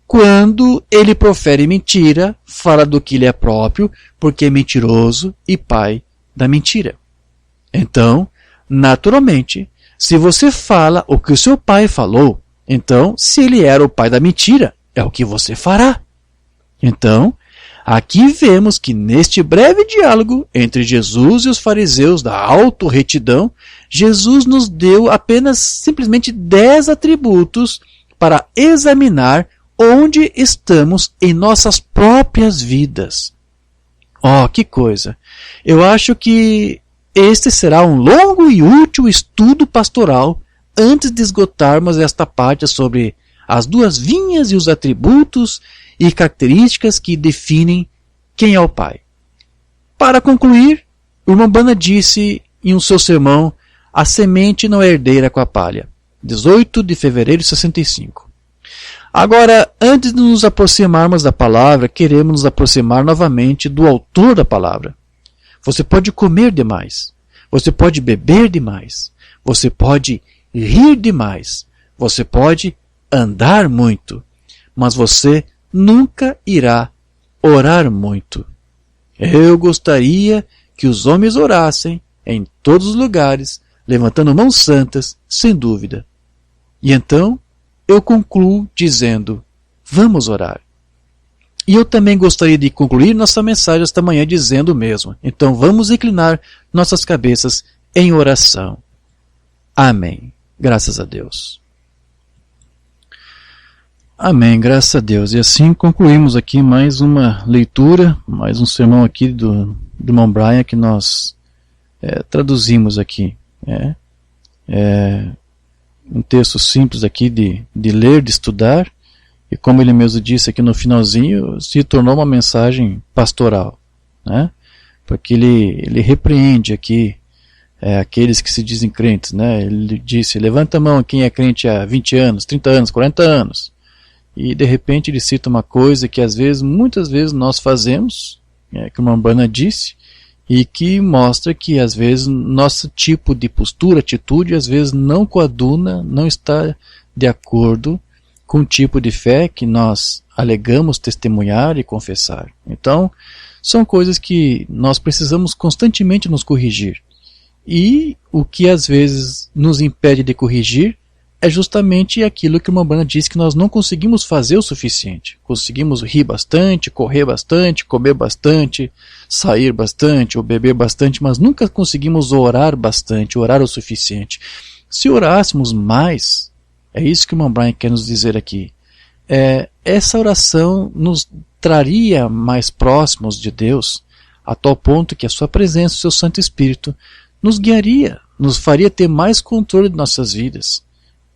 Quando ele profere mentira, fala do que lhe é próprio, porque é mentiroso e pai da mentira. Então, naturalmente, se você fala o que o seu pai falou, então, se ele era o pai da mentira, é o que você fará. Então, aqui vemos que neste breve diálogo entre Jesus e os fariseus da autorretidão, Jesus nos deu apenas simplesmente 10 atributos para examinar onde estamos em nossas próprias vidas. Oh, que coisa! Eu acho que este será um longo e útil estudo pastoral antes de esgotarmos esta parte sobre as duas vinhas e os atributos e características que definem quem é o Pai. Para concluir, o irmão Umbanda disse em um seu sermão, a semente não é herdeira com a palha, 18 de fevereiro de 65. Agora, antes de nos aproximarmos da palavra, queremos nos aproximar novamente do autor da palavra. Você pode comer demais, você pode beber demais, você pode rir demais, você pode andar muito, mas você nunca irá orar muito. Eu gostaria que os homens orassem em todos os lugares, levantando mãos santas, sem dúvida. E então, eu concluo dizendo, vamos orar. E eu também gostaria de concluir nossa mensagem esta manhã dizendo o mesmo. Então vamos inclinar nossas cabeças em oração. Amém. Graças a Deus. Amém, graças a Deus. E assim concluímos aqui mais uma leitura, mais um sermão aqui do irmão Brian que nós traduzimos aqui. Um texto simples aqui de ler, de estudar, e como ele mesmo disse aqui no finalzinho, se tornou uma mensagem pastoral, né? Porque ele repreende aqui aqueles que se dizem crentes, né? Ele disse, levanta a mão quem é crente há 20 anos, 30 anos, 40 anos. E de repente ele cita uma coisa que muitas vezes nós fazemos, que o irmão Branham disse, e que mostra que às vezes nosso tipo de postura, atitude, às vezes não coaduna, não está de acordo com o tipo de fé que nós alegamos testemunhar e confessar. Então, são coisas que nós precisamos constantemente nos corrigir. E o que às vezes nos impede de corrigir é justamente aquilo que o irmão Branham disse, que nós não conseguimos fazer o suficiente. Conseguimos rir bastante, correr bastante, comer bastante, sair bastante ou beber bastante, mas nunca conseguimos orar bastante, orar o suficiente. Se orássemos mais, é isso que o irmão Brian quer nos dizer aqui, essa oração nos traria mais próximos de Deus, a tal ponto que a sua presença, o seu Santo Espírito, nos guiaria, nos faria ter mais controle de nossas vidas.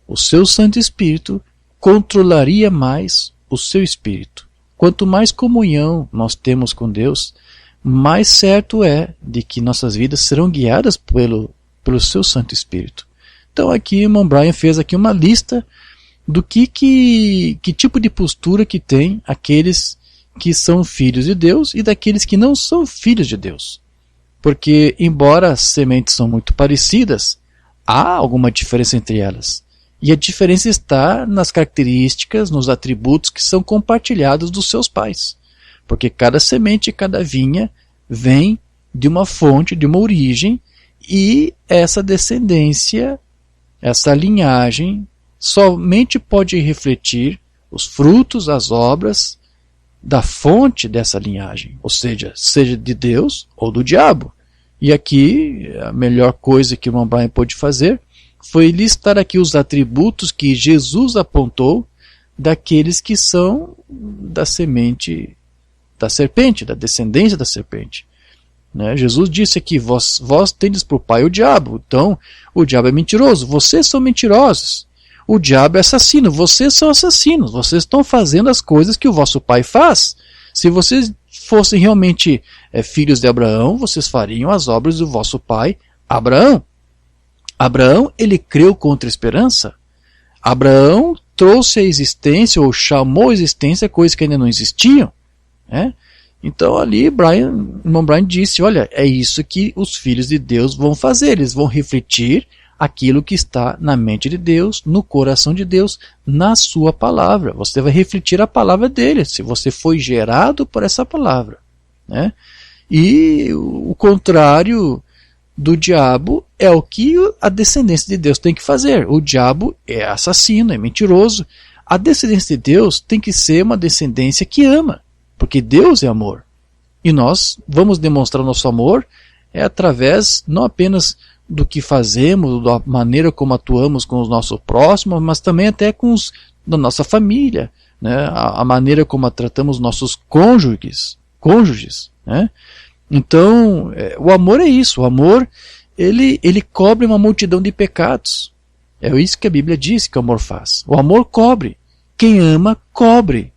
O seu Santo Espírito controlaria mais o seu espírito. Quanto mais comunhão nós temos com Deus, mais certo é de que nossas vidas serão guiadas pelo seu Santo Espírito. Então aqui o irmão Brian fez aqui uma lista do que tipo de postura que tem aqueles que são filhos de Deus e daqueles que não são filhos de Deus. Porque embora as sementes são muito parecidas, há alguma diferença entre elas. E a diferença está nas características, nos atributos que são compartilhados dos seus pais. Porque cada semente, cada vinha vem de uma fonte, de uma origem, e essa descendência, essa linhagem, somente pode refletir os frutos, as obras da fonte dessa linhagem. Ou seja de Deus ou do diabo. E aqui, a melhor coisa que o irmão Brian pôde fazer foi listar aqui os atributos que Jesus apontou daqueles que são da semente da serpente, da descendência da serpente. Né? Jesus disse aqui, vós tendes por pai o diabo. Então, o diabo é mentiroso, vocês são mentirosos. O diabo é assassino, vocês são assassinos. Vocês estão fazendo as coisas que o vosso pai faz. Se vocês fossem realmente filhos de Abraão, vocês fariam as obras do vosso pai Abraão. Abraão, ele creu contra a esperança. Abraão trouxe à existência, ou chamou à existência, coisas que ainda não existiam. Né? Então ali, irmão Brian disse, olha, é isso que os filhos de Deus vão fazer. Eles vão refletir aquilo que está na mente de Deus, no coração de Deus, na sua palavra. Você vai refletir a palavra dele, se você foi gerado por essa palavra. Né? E o contrário do diabo é o que a descendência de Deus tem que fazer. O diabo é assassino, é mentiroso. A descendência de Deus tem que ser uma descendência que ama, porque Deus é amor. E nós vamos demonstrar nosso amor através não apenas do que fazemos, da maneira como atuamos com os nossos próximos, mas também até com os da nossa família, né? A maneira como tratamos nossos cônjuges, né? Então, o amor é isso. O amor, ele cobre uma multidão de pecados. É isso que a Bíblia diz que o amor faz. O amor cobre. Quem ama, cobre.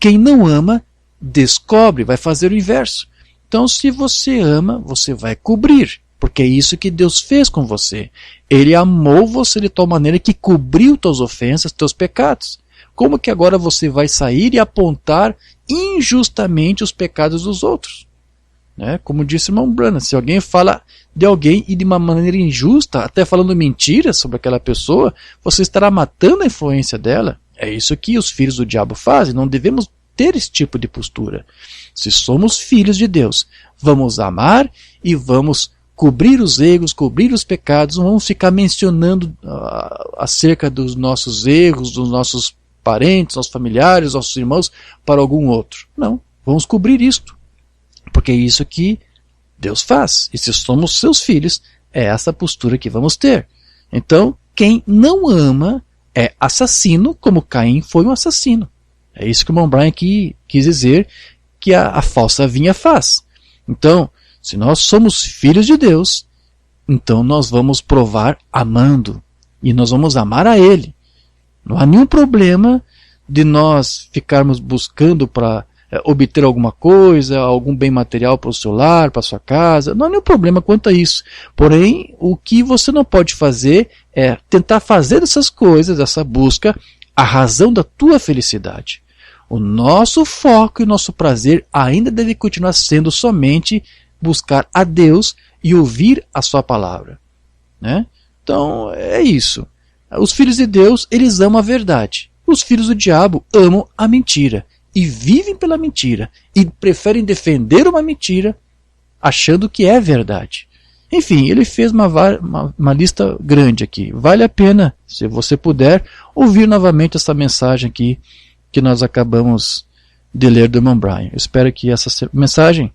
Quem não ama, descobre, vai fazer o inverso. Então, se você ama, você vai cobrir. Porque é isso que Deus fez com você. Ele amou você de tal maneira que cobriu tuas ofensas, teus pecados. Como que agora você vai sair e apontar injustamente os pecados dos outros? Né? Como disse o irmão Branham, se alguém fala de alguém e de uma maneira injusta, até falando mentiras sobre aquela pessoa, você estará matando a influência dela. É isso que os filhos do diabo fazem. Não devemos ter esse tipo de postura. Se somos filhos de Deus, vamos amar e vamos cobrir os erros, cobrir os pecados, não vamos ficar mencionando acerca dos nossos erros, dos nossos parentes, nossos familiares, nossos irmãos, para algum outro. Não, vamos cobrir isto, porque é isso que Deus faz, e se somos seus filhos, é essa postura que vamos ter. Então, quem não ama é assassino, como Caim foi um assassino. É isso que o irmão Brian aqui quis dizer que a falsa vinha faz. Então, se nós somos filhos de Deus, então nós vamos provar amando. E nós vamos amar a Ele. Não há nenhum problema de nós ficarmos buscando para obter alguma coisa, algum bem material para o seu lar, para a sua casa. Não há nenhum problema quanto a isso. Porém, o que você não pode fazer é tentar fazer dessas coisas, dessa busca, a razão da tua felicidade. O nosso foco e o nosso prazer ainda deve continuar sendo somente buscar a Deus e ouvir a sua palavra, né? Então é isso. Os filhos de Deus, eles amam a verdade. Os filhos do diabo amam a mentira e vivem pela mentira e preferem defender uma mentira achando que é verdade. Enfim, ele fez uma lista grande aqui. Vale a pena, se você puder, ouvir novamente essa mensagem aqui que nós acabamos de ler do irmão Brian. Eu espero que essa mensagem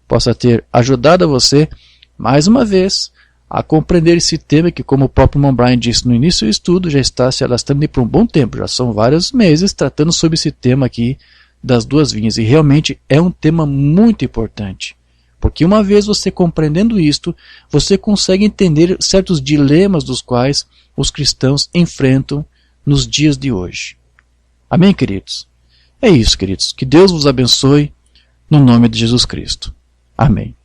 possa ter ajudado a você, mais uma vez, a compreender esse tema que, como o próprio irmão Brian disse no início do estudo, já está se alastrando por um bom tempo, já são vários meses tratando sobre esse tema aqui das duas vinhas, e realmente é um tema muito importante, porque uma vez você compreendendo isto, você consegue entender certos dilemas dos quais os cristãos enfrentam nos dias de hoje. Amém, queridos? É isso, queridos. Que Deus vos abençoe no nome de Jesus Cristo. Amém.